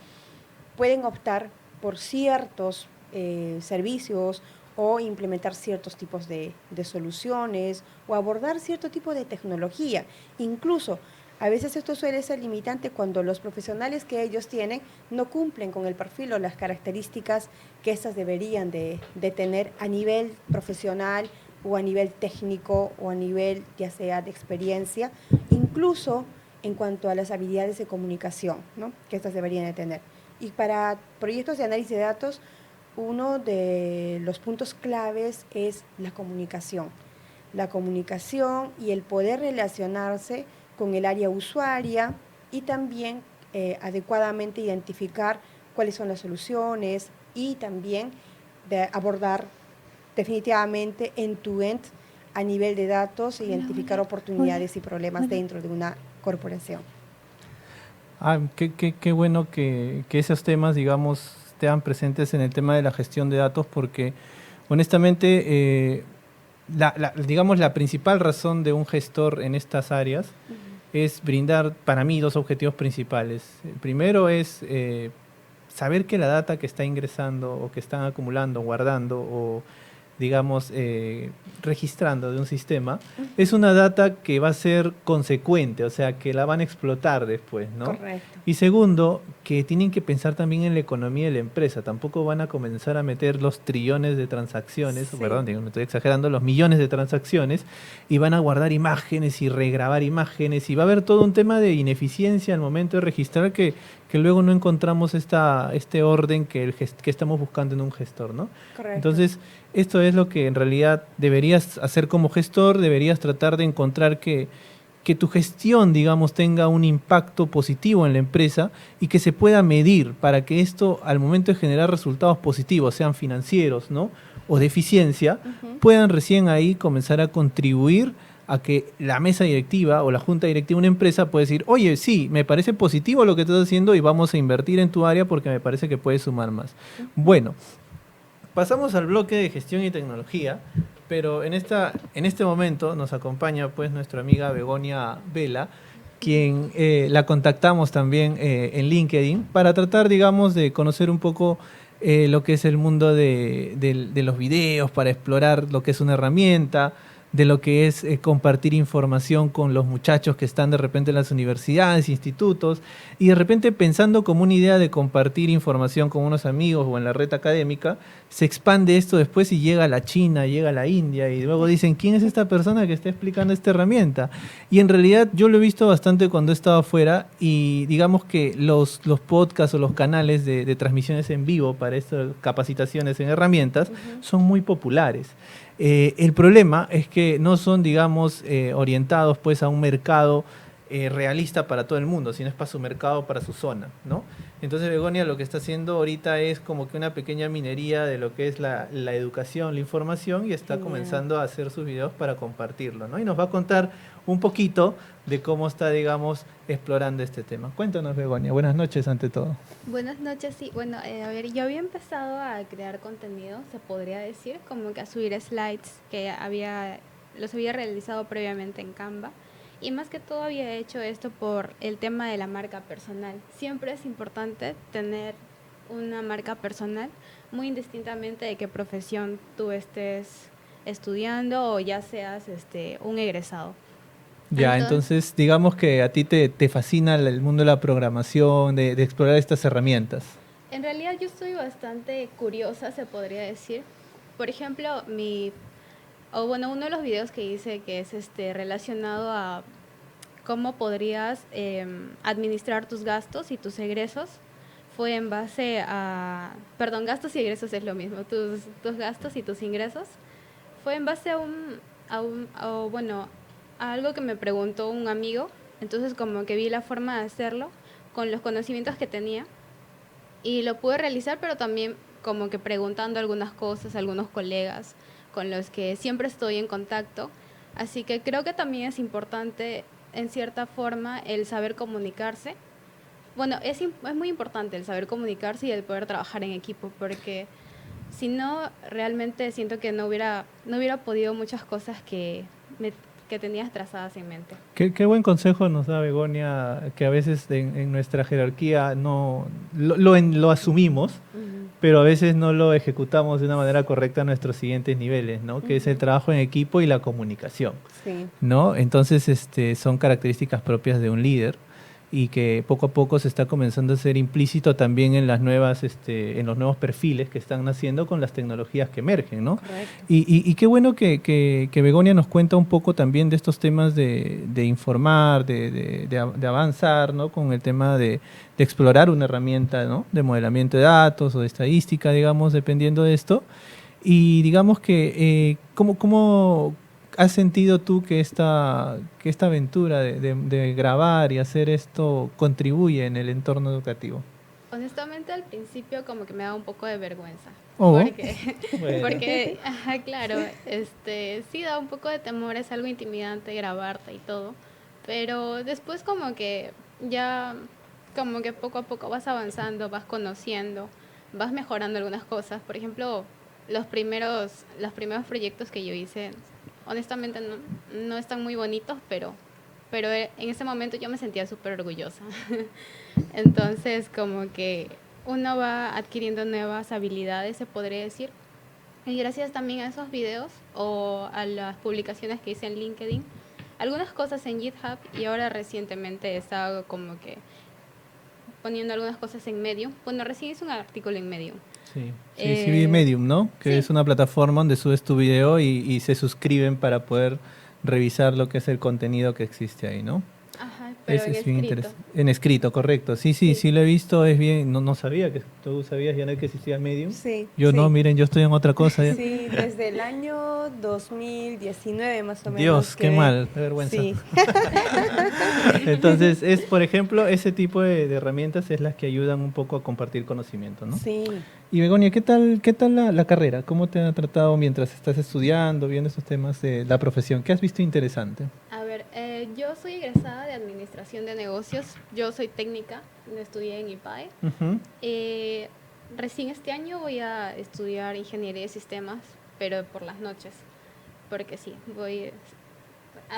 pueden optar por ciertos servicios o implementar ciertos tipos de soluciones o abordar cierto tipo de tecnología. Incluso, a veces esto suele ser limitante cuando los profesionales que ellos tienen no cumplen con el perfil o las características que éstas deberían de tener a nivel profesional o a nivel técnico o a nivel ya sea de experiencia, incluso en cuanto a las habilidades de comunicación, ¿no? Que éstas deberían de tener. Y para proyectos de análisis de datos, uno de los puntos claves es la comunicación. La comunicación y el poder relacionarse con el área usuaria y también adecuadamente identificar cuáles son las soluciones y también de abordar definitivamente end-to-end a nivel de datos e identificar oportunidades y problemas dentro de una corporación. Qué bueno que esos temas, digamos, estén presentes en el tema de la gestión de datos porque, honestamente, digamos, la principal razón de un gestor en estas áreas es brindar, para mí, dos objetivos principales. El primero es saber que la data que está ingresando o que están acumulando, guardando o, digamos, registrando de un sistema, es una data que va a ser consecuente, o sea, que la van a explotar después, ¿no? Correcto. Y segundo, que tienen que pensar también en la economía de la empresa. Tampoco van a comenzar a meter los trillones de transacciones, Sí. perdón, me estoy exagerando, los millones de transacciones, y van a guardar imágenes y regrabar imágenes, y va a haber todo un tema de ineficiencia al momento de registrar que luego no encontramos este orden que estamos buscando en un gestor, ¿no? Correcto. Entonces, esto es lo que en realidad deberías hacer como gestor, deberías tratar de encontrar que tu gestión, digamos, tenga un impacto positivo en la empresa y que se pueda medir para que esto, al momento de generar resultados positivos, sean financieros, ¿no? O de eficiencia, puedan recién ahí comenzar a contribuir a que la mesa directiva o la junta directiva de una empresa puede decir, oye, sí, me parece positivo lo que estás haciendo y vamos a invertir en tu área porque me parece que puedes sumar más. Bueno, pasamos al bloque de gestión y tecnología, pero en este momento nos acompaña pues nuestra amiga Begonia Vela, quien la contactamos también en LinkedIn para tratar, digamos, de conocer un poco lo que es el mundo de los videos, para explorar lo que es una herramienta, de lo que es compartir información con los muchachos que están de repente en las universidades, institutos, y de repente pensando como una idea de compartir información con unos amigos o en la red académica, se expande esto después y llega a la China, llega a la India, y luego dicen, ¿quién es esta persona que está explicando esta herramienta? Y en realidad yo lo he visto bastante cuando he estado afuera, y digamos que los podcasts o los canales de transmisiones en vivo para estas capacitaciones en herramientas son muy populares. El problema es que no son, digamos, orientados pues a un mercado realista para todo el mundo, sino es para su mercado, para su zona, ¿no? Entonces Begonia lo que está haciendo ahorita es como que una pequeña minería de lo que es la educación, la información, y está comenzando a hacer sus videos para compartirlo, ¿no? Y nos va a contar un poquito de cómo está, digamos, explorando este tema. Cuéntanos, Begonia. Buenas noches, ante todo. Buenas noches, sí. Bueno, a ver, yo había empezado a crear contenido, se podría decir, como que a subir slides los había realizado previamente en Canva. Y más que todo había hecho esto por el tema de la marca personal. Siempre es importante tener una marca personal, muy indistintamente de qué profesión tú estés estudiando o ya seas un egresado. Ya, entonces digamos que a ti te fascina el mundo de la programación, de explorar estas herramientas. En realidad yo soy bastante curiosa, se podría decir. Por ejemplo, uno de los videos que hice que es relacionado a cómo podrías administrar tus gastos y tus egresos, fue en base a, perdón, gastos y egresos es lo mismo, tus gastos y tus ingresos, fue en base a algo que me preguntó un amigo. Entonces como que vi la forma de hacerlo con los conocimientos que tenía y lo pude realizar, pero también como que preguntando algunas cosas a algunos colegas con los que siempre estoy en contacto. Así que creo que también es importante, en cierta forma, el saber comunicarse. Bueno, es muy importante el saber comunicarse y el poder trabajar en equipo, porque si no, realmente siento que no hubiera podido muchas cosas que tenías trazadas en mente. Qué buen consejo nos da Begonia, que a veces en nuestra jerarquía no lo asumimos, pero a veces no lo ejecutamos de una manera correcta a nuestros siguientes niveles, ¿no? Que es el trabajo en equipo y la comunicación, ¿no? Entonces, son características propias de un líder y que poco a poco se está comenzando a ser implícito también en las nuevas, en los nuevos perfiles que están naciendo con las tecnologías que emergen, ¿no? Y qué bueno que Begonia nos cuenta un poco también de estos temas de informar, de avanzar, ¿no? Con el tema de explorar una herramienta, ¿no? De modelamiento de datos o de estadística, digamos, dependiendo de esto. Y digamos que, ¿cómo has sentido tú que esta aventura de grabar y hacer esto contribuye en el entorno educativo? Honestamente, al principio como que me daba un poco de vergüenza. Oh, Porque claro, sí da un poco de temor, es algo intimidante grabarte y todo. Pero después como que ya, como que poco a poco vas avanzando, vas conociendo, vas mejorando algunas cosas. Por ejemplo, los primeros proyectos que yo hice, honestamente no están muy bonitos, pero en ese momento yo me sentía súper orgullosa. Entonces, como que uno va adquiriendo nuevas habilidades, se podría decir. Y gracias también a esos videos o a las publicaciones que hice en LinkedIn, algunas cosas en GitHub, y ahora recientemente he estado como que poniendo algunas cosas en Medium. Bueno, recién hice un artículo en Medium. Sí, vi Medium, ¿no? Que es una plataforma donde subes tu video y se suscriben para poder revisar lo que es el contenido que existe ahí, ¿no? Ajá, pero en Es bien escrito. En escrito, correcto. Sí lo he visto, es bien. No sabía que tú sabías ya no que existía Medium. Sí. Yo no, miren, yo estoy en otra cosa. Ya. Sí, desde el año 2019 más o menos. Dios, qué mal, qué vergüenza. Sí. Entonces, por ejemplo, ese tipo de herramientas es las que ayudan un poco a compartir conocimiento, ¿no? Sí. Y Begonia, ¿qué tal la carrera? ¿Cómo te ha tratado mientras estás estudiando, viendo estos temas de la profesión? ¿Qué has visto interesante? A ver, yo soy egresada de Administración de Negocios. Yo soy técnica, estudié en IPAE. Recién este año voy a estudiar Ingeniería de Sistemas, pero por las noches, porque sí, voy...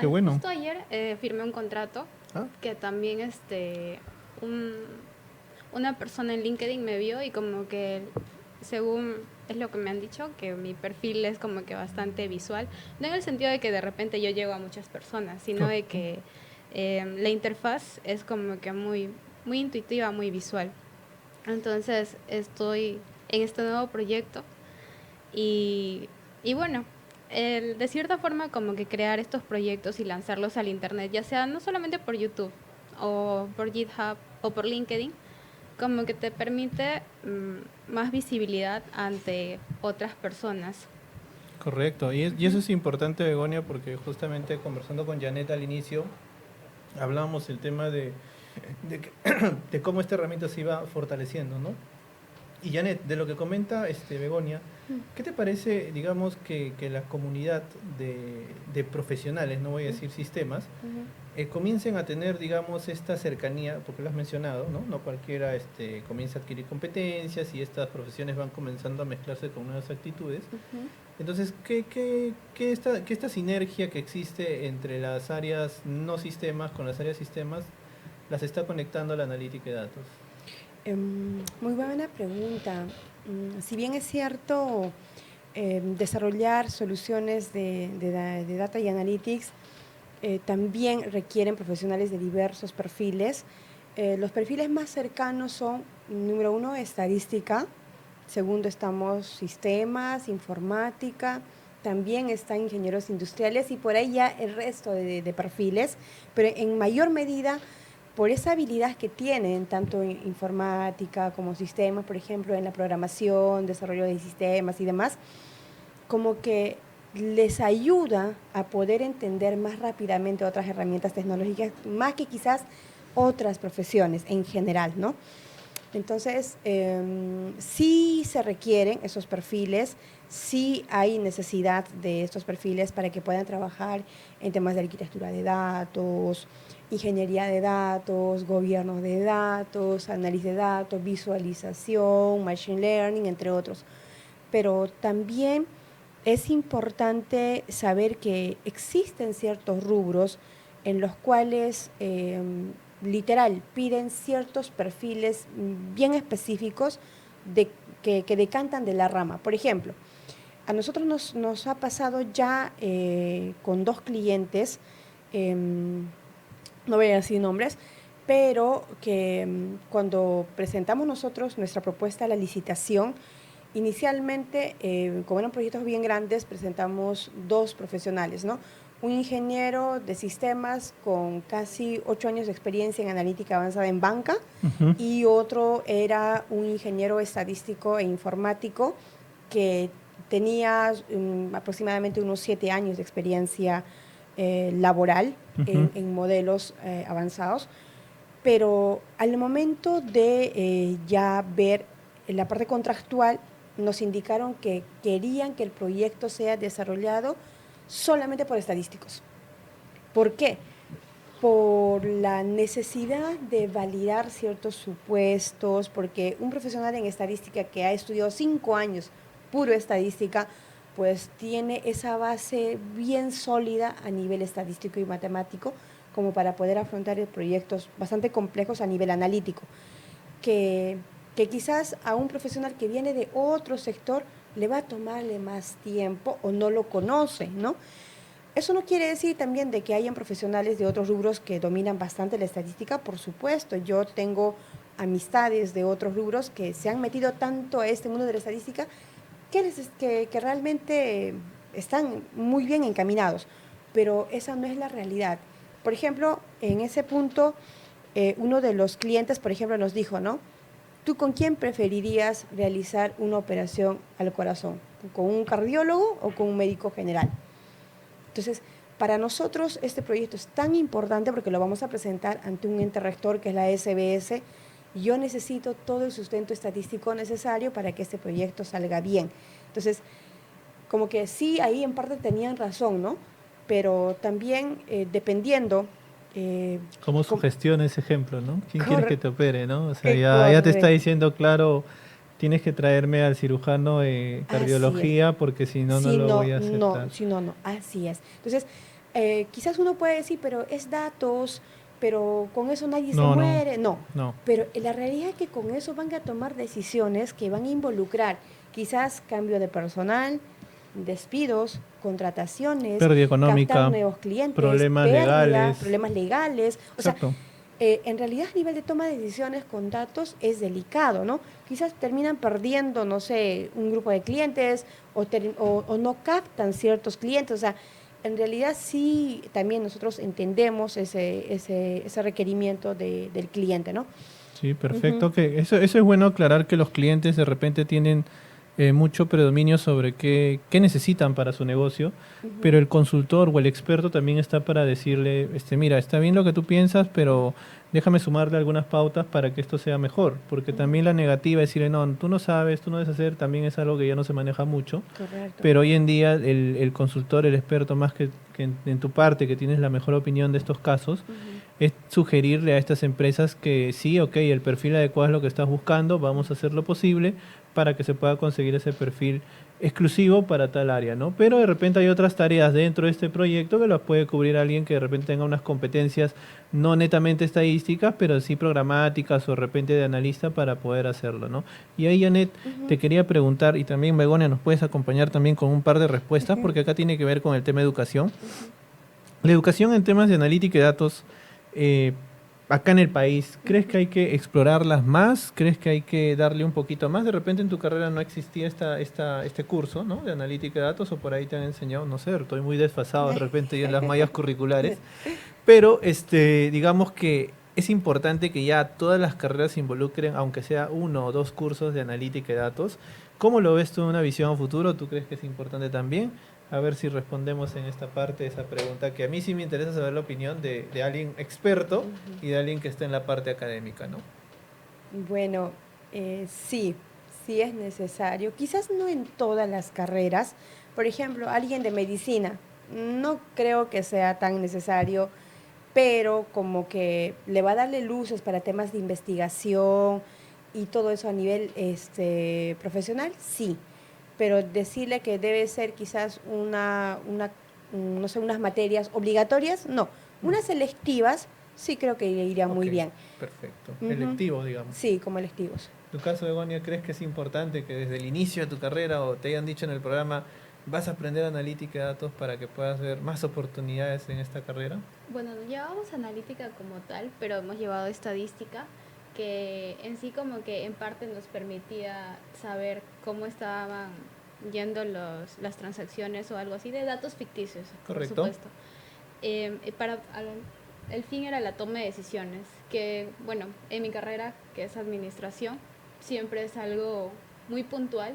Qué bueno. Justo ayer firmé un contrato que también una persona en LinkedIn me vio y como que según es lo que me han dicho, que mi perfil es como que bastante visual, no en el sentido de que de repente yo llego a muchas personas, sino de que la interfaz es como que muy, muy intuitiva, muy visual. Entonces estoy en este nuevo proyecto y, y bueno, de cierta forma como que crear estos proyectos y lanzarlos al internet, ya sea no solamente por YouTube o por GitHub o por LinkedIn, como que te permite más visibilidad ante otras personas. Correcto, y eso es importante, Begonia, porque justamente conversando con Janet al inicio, hablábamos el tema de cómo esta herramienta se iba fortaleciendo, ¿no? Y Janet, de lo que comenta Begonia, ¿qué te parece, digamos, que la comunidad de profesionales, no voy a decir sistemas, comiencen a tener, digamos, esta cercanía, porque lo has mencionado, ¿no? No cualquiera comienza a adquirir competencias y estas profesiones van comenzando a mezclarse con nuevas actitudes. Entonces, ¿qué esta sinergia que existe entre las áreas no sistemas con las áreas sistemas las está conectando a la analítica de datos? Muy buena pregunta. Si bien es cierto, desarrollar soluciones de data y analytics también requieren profesionales de diversos perfiles. Los perfiles más cercanos son, número 1, estadística. Segundo, estamos sistemas, informática. También están ingenieros industriales y por ahí ya el resto de perfiles, pero en mayor medida por esa habilidad que tienen, tanto en informática como sistemas, por ejemplo, en la programación, desarrollo de sistemas y demás, como que les ayuda a poder entender más rápidamente otras herramientas tecnológicas, más que quizás otras profesiones en general, ¿no? Entonces, sí se requieren esos perfiles, sí hay necesidad de estos perfiles para que puedan trabajar en temas de arquitectura de datos, ingeniería de datos, gobierno de datos, análisis de datos, visualización, machine learning, entre otros. Pero también es importante saber que existen ciertos rubros en los cuales literal piden ciertos perfiles bien específicos que decantan de la rama. Por ejemplo, a nosotros nos ha pasado ya con 2 clientes, no voy a decir nombres, pero que cuando presentamos nosotros nuestra propuesta a la licitación, inicialmente, como eran proyectos bien grandes, presentamos 2 profesionales, ¿no? Un ingeniero de sistemas con casi 8 años de experiencia en analítica avanzada en banca y otro era un ingeniero estadístico e informático que tenía aproximadamente unos 7 años de experiencia laboral en modelos avanzados, pero al momento de ya ver la parte contractual, nos indicaron que querían que el proyecto sea desarrollado solamente por estadísticos. ¿Por qué? Por la necesidad de validar ciertos supuestos, porque un profesional en estadística que ha estudiado 5 años puro estadística, pues tiene esa base bien sólida a nivel estadístico y matemático como para poder afrontar proyectos bastante complejos a nivel analítico, que quizás a un profesional que viene de otro sector le va a tomarle más tiempo o no lo conoce, ¿no? Eso no quiere decir también de que hayan profesionales de otros rubros que dominan bastante la estadística, por supuesto. Yo tengo amistades de otros rubros que se han metido tanto a este mundo de la estadística que realmente están muy bien encaminados, pero esa no es la realidad. Por ejemplo, en ese punto, uno de los clientes, por ejemplo, nos dijo, ¿no? ¿Tú con quién preferirías realizar una operación al corazón? ¿Con un cardiólogo o con un médico general? Entonces, para nosotros este proyecto es tan importante porque lo vamos a presentar ante un ente rector que es la SBS. Yo necesito todo el sustento estadístico necesario para que este proyecto salga bien. Entonces, como que sí, ahí en parte tenían razón, ¿no? Pero también dependiendo... ¿Cómo sugestiona ese ejemplo, no? ¿Quién quieres que te opere, no? O sea, ya te está diciendo, claro, tienes que traerme al cirujano de cardiología porque si no, no lo voy a aceptar. No, así es. Entonces, quizás uno puede decir, pero es datos, pero con eso nadie se muere. No, pero la realidad es que con eso van a tomar decisiones que van a involucrar Quizás cambio de personal, despidos, contrataciones, Pérdida económica, captar nuevos clientes, problemas legales. problemas legales. O sea, Exacto. en realidad a nivel de toma de decisiones con datos es delicado, ¿no? Quizás terminan perdiendo, no sé, un grupo de clientes o no captan ciertos clientes. O sea, en realidad sí, también nosotros entendemos ese requerimiento del cliente, ¿no? Sí, Ujú, perfecto. Que eso es bueno aclarar que los clientes de repente tienen mucho predominio sobre qué necesitan para su negocio, pero ujú, el consultor o el experto también está para decirle, mira, está bien lo que tú piensas, pero déjame sumarle algunas pautas para que esto sea mejor, porque ujú. también la negativa es decirle, no, tú no sabes, tú no debes hacer, también es algo que ya no se maneja mucho, Correcto. pero hoy en día el consultor, el experto, más que en tu parte, que tienes la mejor opinión de estos casos, Ujú, es sugerirle a estas empresas que sí, ok, el perfil adecuado es lo que estás buscando, vamos a hacer lo posible para que se pueda conseguir ese perfil exclusivo para tal área, ¿no? Pero de repente hay otras tareas dentro de este proyecto que las puede cubrir alguien que de repente tenga unas competencias no netamente estadísticas, pero sí programáticas o de repente de analista para poder hacerlo, ¿no? Y ahí, Janet, te ujú. quería preguntar, y también Begonia, nos puedes acompañar también con un par de respuestas, porque acá tiene que ver con el tema de educación. Ujú, La educación en temas de analítica y datos, eh, acá en el país, ¿crees ujú. que hay que explorarlas más? ¿Crees que hay que darle un poquito más? De repente en tu carrera no existía este curso, ¿no? De analítica y datos, o por ahí te han enseñado, no sé, estoy muy desfasado de repente yo en las mallas curriculares, pero digamos que es importante que ya todas las carreras se involucren, aunque sea uno o dos cursos de analítica y datos. ¿Cómo lo ves tú en una visión a futuro? ¿Tú crees que es importante también? A ver si respondemos en esta parte esa pregunta, que a mí sí me interesa saber la opinión de alguien experto Ujú. y de alguien que esté en la parte académica, ¿no? Bueno, sí, sí es necesario. Quizás no en todas las carreras. Por ejemplo, alguien de medicina, no creo que sea tan necesario, pero como que le va a darle luces para temas de investigación y todo eso a nivel profesional, sí. Pero decirle que debe ser quizás no sé, unas materias obligatorias, no. Unas selectivas, sí creo que le iría muy Ok, bien. perfecto. Ujú. Electivo, digamos. Sí, como electivos. En tu caso, Begonia, ¿crees que es importante que desde el inicio de tu carrera o te hayan dicho en el programa vas a aprender analítica de datos para que puedas ver más oportunidades en esta carrera? Bueno, no llevábamos analítica como tal, pero hemos llevado estadística, que en sí como que en parte nos permitía saber cómo estaban yendo las transacciones o algo así, de datos ficticios, por Correcto. supuesto. El fin era la toma de decisiones, que bueno, en mi carrera, que es administración, siempre es algo muy puntual,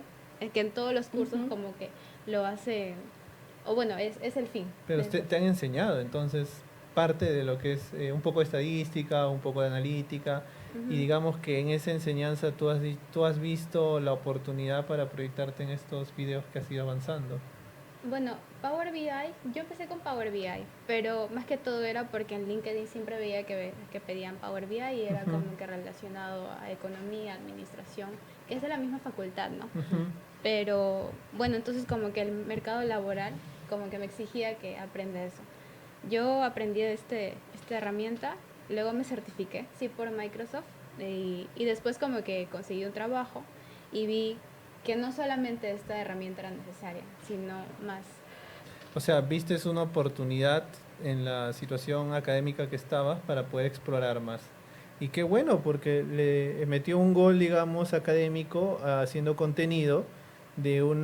que en todos los cursos Ujú. como que lo hacen, o bueno, es el fin. Pero te han enseñado entonces parte de lo que es un poco de estadística, un poco de analítica, y Ujú. digamos que en esa enseñanza tú has visto la oportunidad para proyectarte en estos videos que has ido avanzando. Bueno, Power BI, yo empecé con Power BI, pero más que todo era porque en LinkedIn siempre veía que pedían Power BI y era Ujú, como que relacionado a economía, administración, que es de la misma facultad, ¿no? ujú. Pero bueno, entonces como que el mercado laboral como que me exigía que aprenda eso. Yo aprendí esta herramienta, luego me certifiqué, sí, por Microsoft, y después como que conseguí un trabajo y vi que no solamente esta herramienta era necesaria, sino más. O sea, vistes una oportunidad en la situación académica que estabas para poder explorar más. Y qué bueno, porque le metió un gol, digamos, académico haciendo contenido de un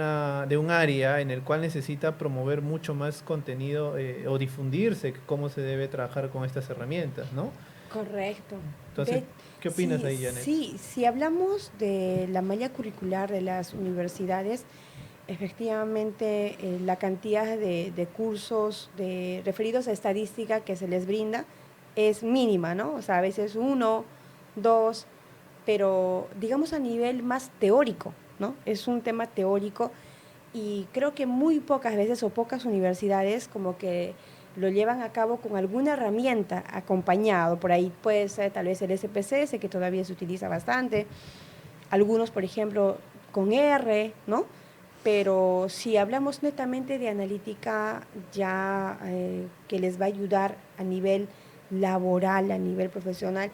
área en el cual necesita promover mucho más contenido o difundirse cómo se debe trabajar con estas herramientas, ¿no? Correcto. Entonces, ¿qué opinas Sí, ahí, Janet? sí, si hablamos de la malla curricular de las universidades, efectivamente la cantidad de cursos referidos a estadística que se les brinda es mínima, ¿no? O sea, a veces uno, dos, pero digamos a nivel más teórico, ¿no? Es un tema teórico y creo que muy pocas veces o pocas universidades como que lo llevan a cabo con alguna herramienta acompañado. Por ahí puede ser tal vez el SPSS, que todavía se utiliza bastante. Algunos, por ejemplo, con R, ¿no? Pero si hablamos netamente de analítica ya que les va a ayudar a nivel laboral, a nivel profesional,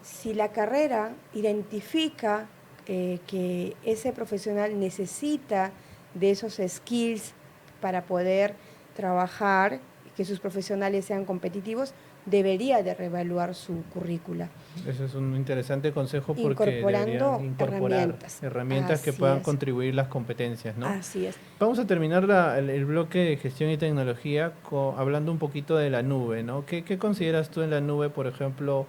si la carrera identifica que ese profesional necesita de esos skills para poder trabajar, que sus profesionales sean competitivos, debería de reevaluar su currícula. Eso es un interesante consejo porque Incorporando deberían incorporar herramientas que Así puedan es. contribuir las competencias, ¿no? Así es. Vamos a terminar el bloque de gestión y tecnología hablando un poquito de la nube, ¿no? ¿Qué consideras tú en la nube, por ejemplo?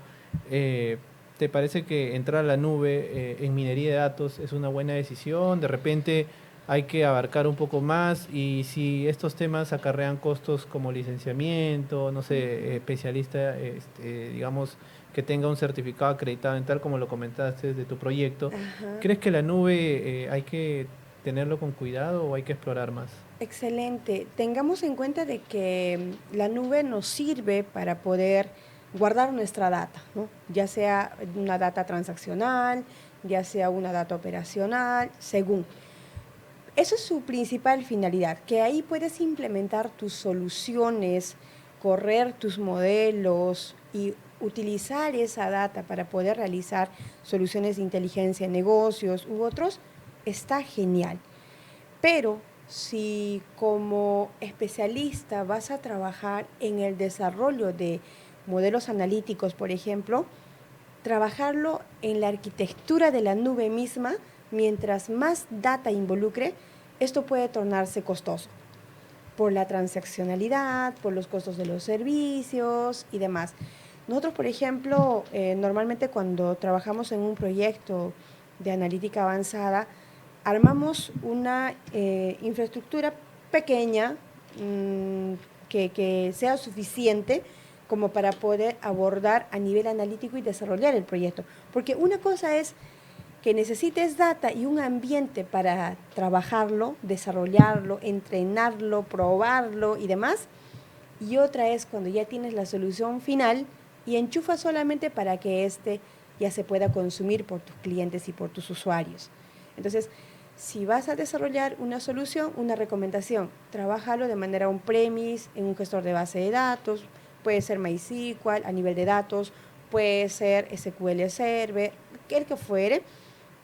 ¿Te parece que entrar a la nube en minería de datos es una buena decisión? De repente hay que abarcar un poco más y si estos temas acarrean costos como licenciamiento, no sé, especialista, digamos, que tenga un certificado acreditado en tal como lo comentaste de tu proyecto, Ajá. ¿crees que la nube hay que tenerlo con cuidado o hay que explorar más? Excelente. Tengamos en cuenta de que la nube nos sirve para poder guardar nuestra data, ¿no? Ya sea una data transaccional, ya sea una data operacional, según. Eso es su principal finalidad, que ahí puedes implementar tus soluciones, correr tus modelos y utilizar esa data para poder realizar soluciones de inteligencia en negocios u otros, está genial. Pero si como especialista vas a trabajar en el desarrollo de modelos analíticos, por ejemplo, trabajarlo en la arquitectura de la nube misma, mientras más data involucre, esto puede tornarse costoso por la transaccionalidad, por los costos de los servicios y demás. Nosotros, por ejemplo, normalmente cuando trabajamos en un proyecto de analítica avanzada, armamos una infraestructura pequeña que sea suficiente como para poder abordar a nivel analítico y desarrollar el proyecto. Porque una cosa es que necesites data y un ambiente para trabajarlo, desarrollarlo, entrenarlo, probarlo y demás. Y otra es cuando ya tienes la solución final y enchufas solamente para que éste ya se pueda consumir por tus clientes y por tus usuarios. Entonces, si vas a desarrollar una solución, una recomendación, trabájalo de manera on-premise, en un gestor de base de datos, puede ser MySQL a nivel de datos, puede ser SQL Server, el que fuere.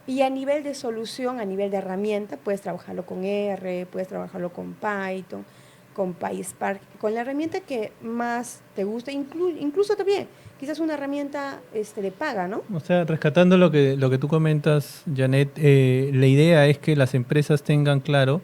Y a nivel de solución, a nivel de herramienta, puedes trabajarlo con R, puedes trabajarlo con Python, con PySpark, con la herramienta que más te guste, incluso también, quizás una herramienta de paga, ¿no? O sea, rescatando lo que tú comentas, Janet, la idea es que las empresas tengan claro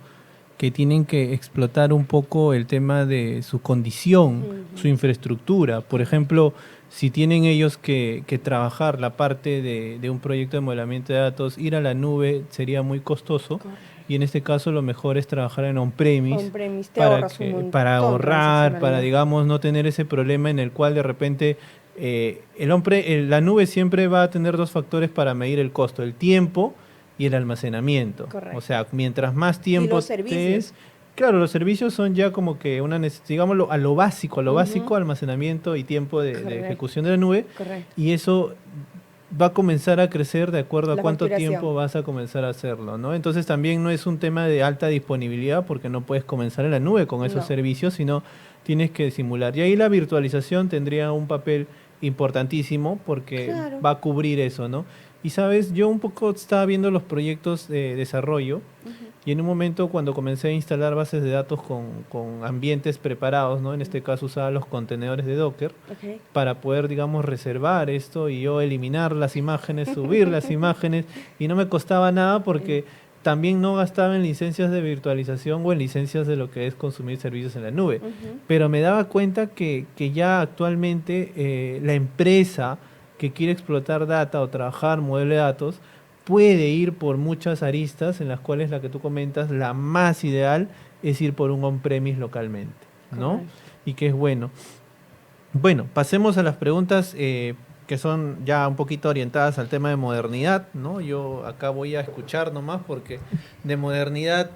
que tienen que explotar un poco el tema de su condición, su infraestructura. Por ejemplo, si tienen ellos que trabajar la parte de un proyecto de modelamiento de datos, ir a la nube sería muy costoso. Correcto. Y en este caso lo mejor es trabajar en on-premise On-premise te ahorras un montón para ahorrar, para, transaccionalidad. digamos, no tener ese problema en el cual de repente la nube siempre va a tener dos factores para medir el costo, el tiempo y el almacenamiento. Correcto. O sea, mientras más Y tiempo los servicios. claro, los servicios son ya como que digámoslo, a lo básico, almacenamiento y tiempo de Correcto. ejecución de la nube. Correcto. Y eso va a comenzar a crecer de acuerdo a La cuánto facturación. tiempo vas a comenzar a hacerlo, ¿no? Entonces también no es un tema de alta disponibilidad porque no puedes comenzar en la nube con esos No. servicios, sino tienes que simular. Y ahí la virtualización tendría un papel importantísimo porque Claro. va a cubrir eso, ¿no? Y sabes, yo un poco estaba viendo los proyectos de desarrollo y en un momento cuando comencé a instalar bases de datos con ambientes preparados, ¿no? En este caso usaba los contenedores de Docker Okay. para poder, digamos, reservar esto y yo eliminar las imágenes, subir las imágenes y no me costaba nada porque también no gastaba en licencias de virtualización o en licencias de lo que es consumir servicios en la nube. Pero me daba cuenta que ya actualmente la empresa que quiere explotar data o trabajar modelo de datos puede ir por muchas aristas en las cuales la que tú comentas, la más ideal es ir por un on-premise localmente, ¿no? Correcto. Y que es bueno. Bueno, pasemos a las preguntas que son ya un poquito orientadas al tema de modernidad, ¿no? Yo acá voy a escuchar nomás porque de modernidad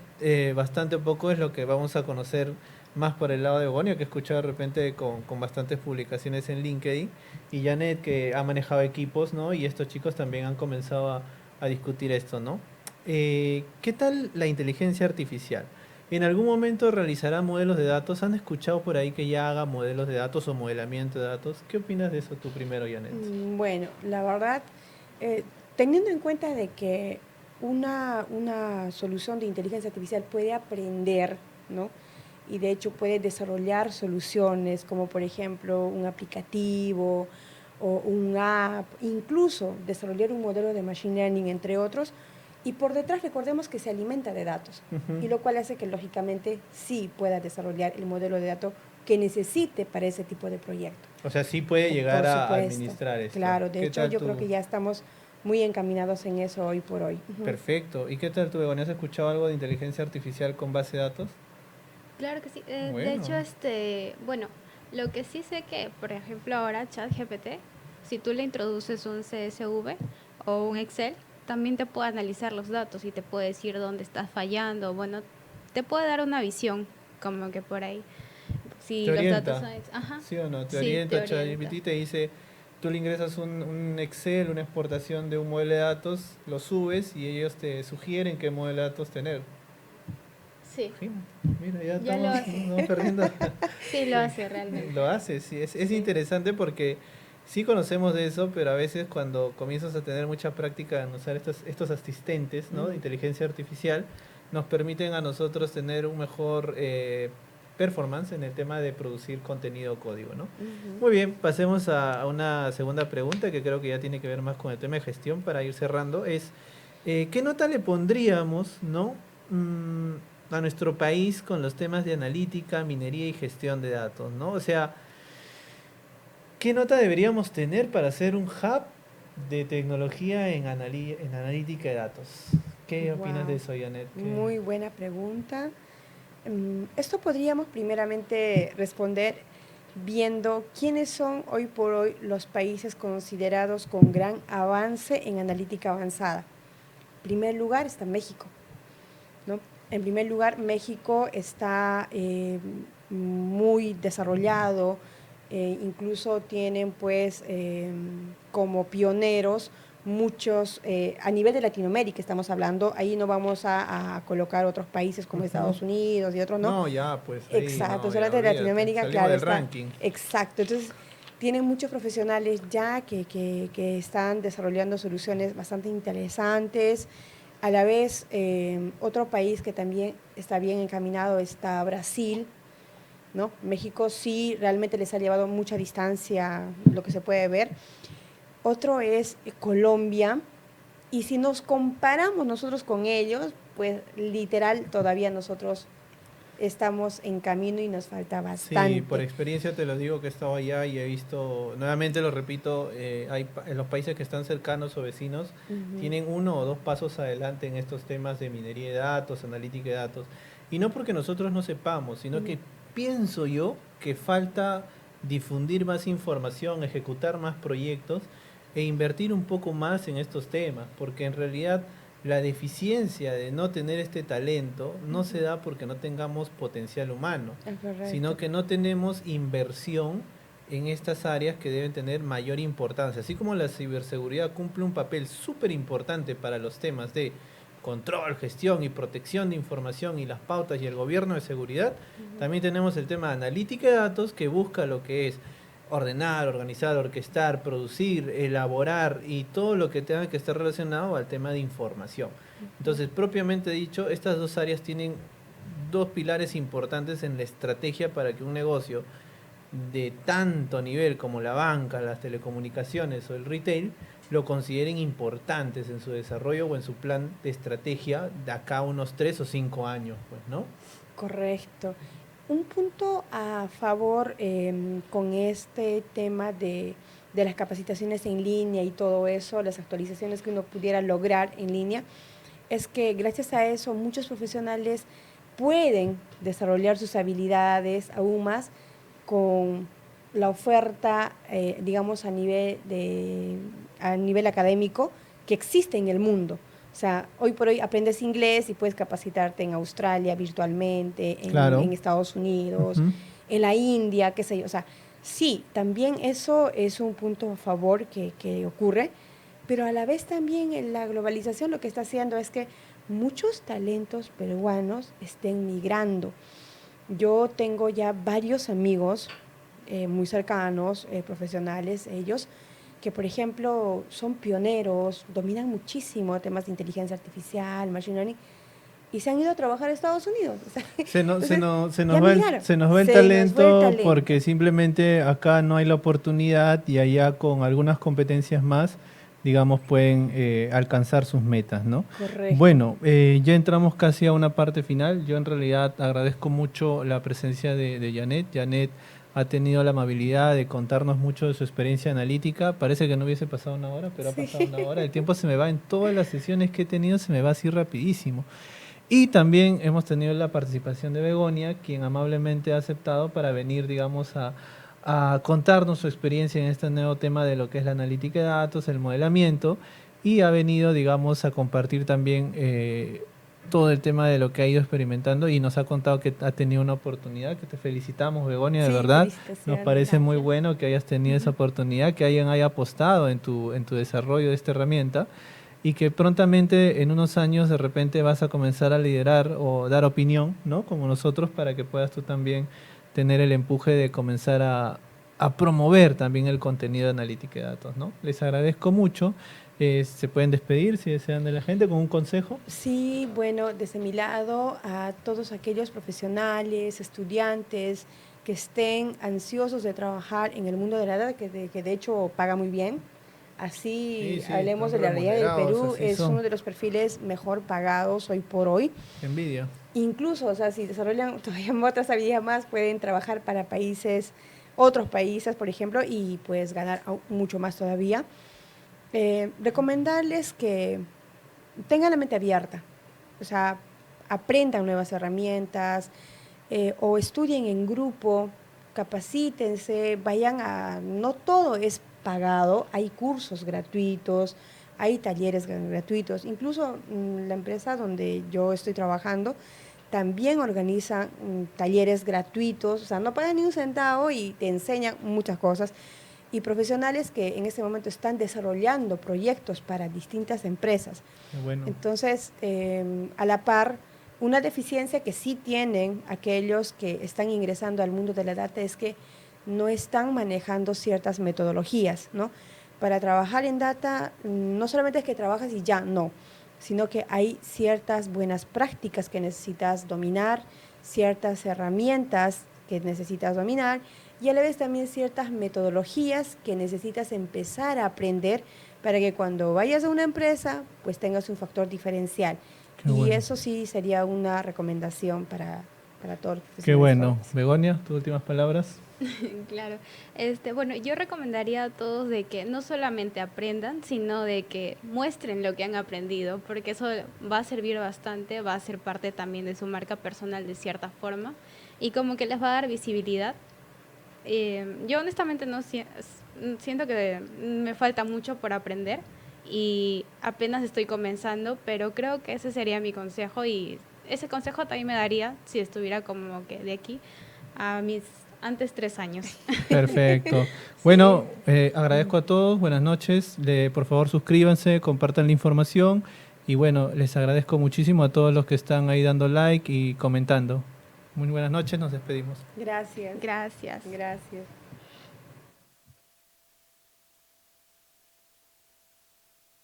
bastante poco es lo que vamos a conocer más por el lado de Bonio, que he escuchado de repente con bastantes publicaciones en LinkedIn, y Janet, que ha manejado equipos, ¿no? Y estos chicos también han comenzado a discutir esto, ¿no? ¿Qué tal la inteligencia artificial? ¿En algún momento realizará modelos de datos? ¿Han escuchado por ahí que ya haga modelos de datos o modelamiento de datos? ¿Qué opinas de eso tú primero, Janet? Bueno, la verdad, Teniendo en cuenta de que una solución de inteligencia artificial puede aprender, ¿no? Y de hecho puede desarrollar soluciones como por ejemplo un aplicativo o un app, incluso desarrollar un modelo de machine learning, entre otros, y por detrás recordemos que se alimenta de datos, y lo cual hace que lógicamente sí pueda desarrollar el modelo de datos que necesite para ese tipo de proyecto. O sea, sí puede llegar Por a supuesto, administrar esto. claro, de ¿Qué hecho tal yo tú? creo que ya estamos muy encaminados en eso hoy por hoy. Perfecto. ¿Y qué tal tú, Egonia? ¿Has escuchado algo de inteligencia artificial con base de datos? Claro que sí. De Bueno. hecho, bueno, lo que sí sé que, por ejemplo, ahora ChatGPT, si tú le introduces un CSV o un Excel, también te puede analizar los datos y te puede decir dónde estás fallando. Bueno, te puede dar una visión, como que por ahí. Si Te los datos orienta, son... Ajá, ¿sí o no? Te sí, te orienta, orienta. ChatGPT te dice, tú le ingresas un Excel, una exportación de un modelo de datos, lo subes y ellos te sugieren qué modelo de datos tener. Sí, Imagínate, mira, ya ya lo estamos, hace. no perdiendo. Sí, lo hace realmente. Lo hace, sí, es Sí. interesante porque sí conocemos de eso, pero a veces cuando comienzas a tener mucha práctica en usar estos asistentes, ¿no? De inteligencia artificial, nos permiten a nosotros tener un mejor performance en el tema de producir contenido o código, ¿no? Ujú. Muy bien, pasemos a una segunda pregunta que creo que ya tiene que ver más con el tema de gestión para ir cerrando. Es, ¿qué nota le pondríamos, ¿no? Mm, a nuestro país con los temas de analítica, minería y gestión de datos, ¿no? O sea, ¿qué nota deberíamos tener para ser un hub de tecnología en analítica de datos? ¿Qué opinas de Wow, eso, Janet? muy buena pregunta. Esto podríamos primeramente responder viendo quiénes son hoy por hoy los países considerados con gran avance en analítica avanzada. En primer lugar está México, ¿no? En primer lugar, México está muy desarrollado, incluso tienen pues como pioneros muchos, a nivel de Latinoamérica estamos hablando, ahí no vamos a colocar otros países como Ujú. Estados Unidos y otros, ¿no? No, ya, pues ahí Exacto, no, ya solamente de olvídate. Latinoamérica, Salimos claro, del está, ranking. exacto. Entonces, tienen muchos profesionales ya que están desarrollando soluciones bastante interesantes. A la vez, otro país que también está bien encaminado está Brasil, ¿no? México sí realmente les ha llevado mucha distancia lo que se puede ver. Otro es Colombia, y si nos comparamos nosotros con ellos, pues literal todavía nosotros estamos en camino y nos falta Sí, por bastante. experiencia te lo digo que he estado allá y he visto, nuevamente lo repito, en los países que están cercanos o vecinos, Ujú, tienen uno o dos pasos adelante en estos temas de minería de datos, analítica de datos. Y no porque nosotros no sepamos, sino ujú. que pienso yo que falta difundir más información, ejecutar más proyectos e invertir un poco más en estos temas, porque en realidad la deficiencia de no tener este talento no se da porque no tengamos potencial humano, Es sino correcto. que no tenemos inversión en estas áreas que deben tener mayor importancia. Así como la ciberseguridad cumple un papel súper importante para los temas de control, gestión y protección de información y las pautas y el gobierno de seguridad, Ujú. también tenemos el tema de analítica de datos que busca lo que es ordenar, organizar, orquestar, producir, elaborar y todo lo que tenga que estar relacionado al tema de información. Entonces, propiamente dicho, estas dos áreas tienen dos pilares importantes en la estrategia para que un negocio de tanto nivel como la banca, las telecomunicaciones o el retail lo consideren importantes en su desarrollo o en su plan de estrategia de acá a unos 3 o 5 años, pues, ¿no? Correcto. Un punto a favor con este tema de las capacitaciones en línea y todo eso, las actualizaciones que uno pudiera lograr en línea, es que gracias a eso muchos profesionales pueden desarrollar sus habilidades aún más con la oferta, digamos, a nivel académico que existe en el mundo. O sea, hoy por hoy aprendes inglés y puedes capacitarte en Australia virtualmente, Claro. en Estados Unidos, Ujú. en la India, qué sé yo. O sea, sí, también eso es un punto a favor que ocurre, pero a la vez también en la globalización lo que está haciendo es que muchos talentos peruanos estén migrando. Yo tengo ya varios amigos muy cercanos, profesionales, ellos, que, por ejemplo, son pioneros, dominan muchísimo temas de inteligencia artificial, machine learning, y se han ido a trabajar a Estados Unidos. O sea, Se nos, se entonces, nos, se ya nos va migraron. se nos va el Se nos fue el talento talento. porque simplemente acá no hay la oportunidad y allá con algunas competencias más, digamos, pueden alcanzar sus metas, ¿no? Correcto. Bueno, ya entramos casi a una parte final. Yo en realidad agradezco mucho la presencia de Janet. Janet ha tenido la amabilidad de contarnos mucho de su experiencia analítica. Parece que no hubiese pasado una hora, pero Sí. ha pasado una hora. El tiempo se me va en todas las sesiones que he tenido, se me va así rapidísimo. Y también hemos tenido la participación de Begonia, quien amablemente ha aceptado para venir, digamos, a contarnos su experiencia en este nuevo tema de lo que es la analítica de datos, el modelamiento, y ha venido, digamos, a compartir también todo el tema de lo que ha ido experimentando y nos ha contado que ha tenido una oportunidad, que te felicitamos, Begonia, de Sí, verdad. Nos felicitaciones. parece muy Gracias. bueno que hayas tenido esa oportunidad, que alguien haya apostado en tu desarrollo de esta herramienta y que prontamente en unos años de repente vas a comenzar a liderar o dar opinión, ¿no? Como nosotros, para que puedas tú también tener el empuje de comenzar a promover también el contenido de analítica de datos, ¿no? Les agradezco mucho. Se pueden despedir si desean de la gente con un consejo. Sí, bueno, desde mi lado, a todos aquellos profesionales, estudiantes que estén ansiosos de trabajar en el mundo de la data, que de hecho paga muy bien. Así, Sí, sí, hablemos de están la realidad del remunerados, Perú, así es son. uno de los perfiles mejor pagados hoy por hoy. Qué envidia. Incluso, o sea, si desarrollan todavía otras habilidades más, pueden trabajar para países, otros países, por ejemplo, y pues ganar mucho más todavía. Recomendarles que tengan la mente abierta, o sea, aprendan nuevas herramientas o estudien en grupo, capacítense, vayan a, no todo es pagado, hay cursos gratuitos, hay talleres gratuitos, incluso la empresa donde yo estoy trabajando también organiza talleres gratuitos, o sea, no pagan ni un centavo y te enseñan muchas cosas y profesionales que en este momento están desarrollando proyectos para distintas empresas. Qué bueno. Entonces, a la par, una deficiencia que sí tienen aquellos que están ingresando al mundo de la data es que no están manejando ciertas metodologías, ¿no? Para trabajar en data, no solamente es que trabajas y ya, no, sino que hay ciertas buenas prácticas que necesitas dominar, ciertas herramientas que necesitas dominar y a la vez también ciertas metodologías que necesitas empezar a aprender para que cuando vayas a una empresa, pues tengas un factor diferencial. Qué Y bueno. eso sí sería una recomendación para todos los Qué profesionales bueno. jóvenes. Begonia, tus últimas palabras. Claro. Bueno, yo recomendaría a todos de que no solamente aprendan, sino de que muestren lo que han aprendido, porque eso va a servir bastante, va a ser parte también de su marca personal de cierta forma y como que les va a dar visibilidad. Yo honestamente no siento que me falta mucho por aprender y apenas estoy comenzando, pero creo que ese sería mi consejo y ese consejo también me daría si estuviera como que de aquí a mis antes 3 años. Perfecto. Bueno, agradezco a todos, buenas noches. Por favor, suscríbanse, compartan la información y bueno, les agradezco muchísimo a todos los que están ahí dando like y comentando. Muy buenas noches, nos despedimos. Gracias. Gracias. Gracias.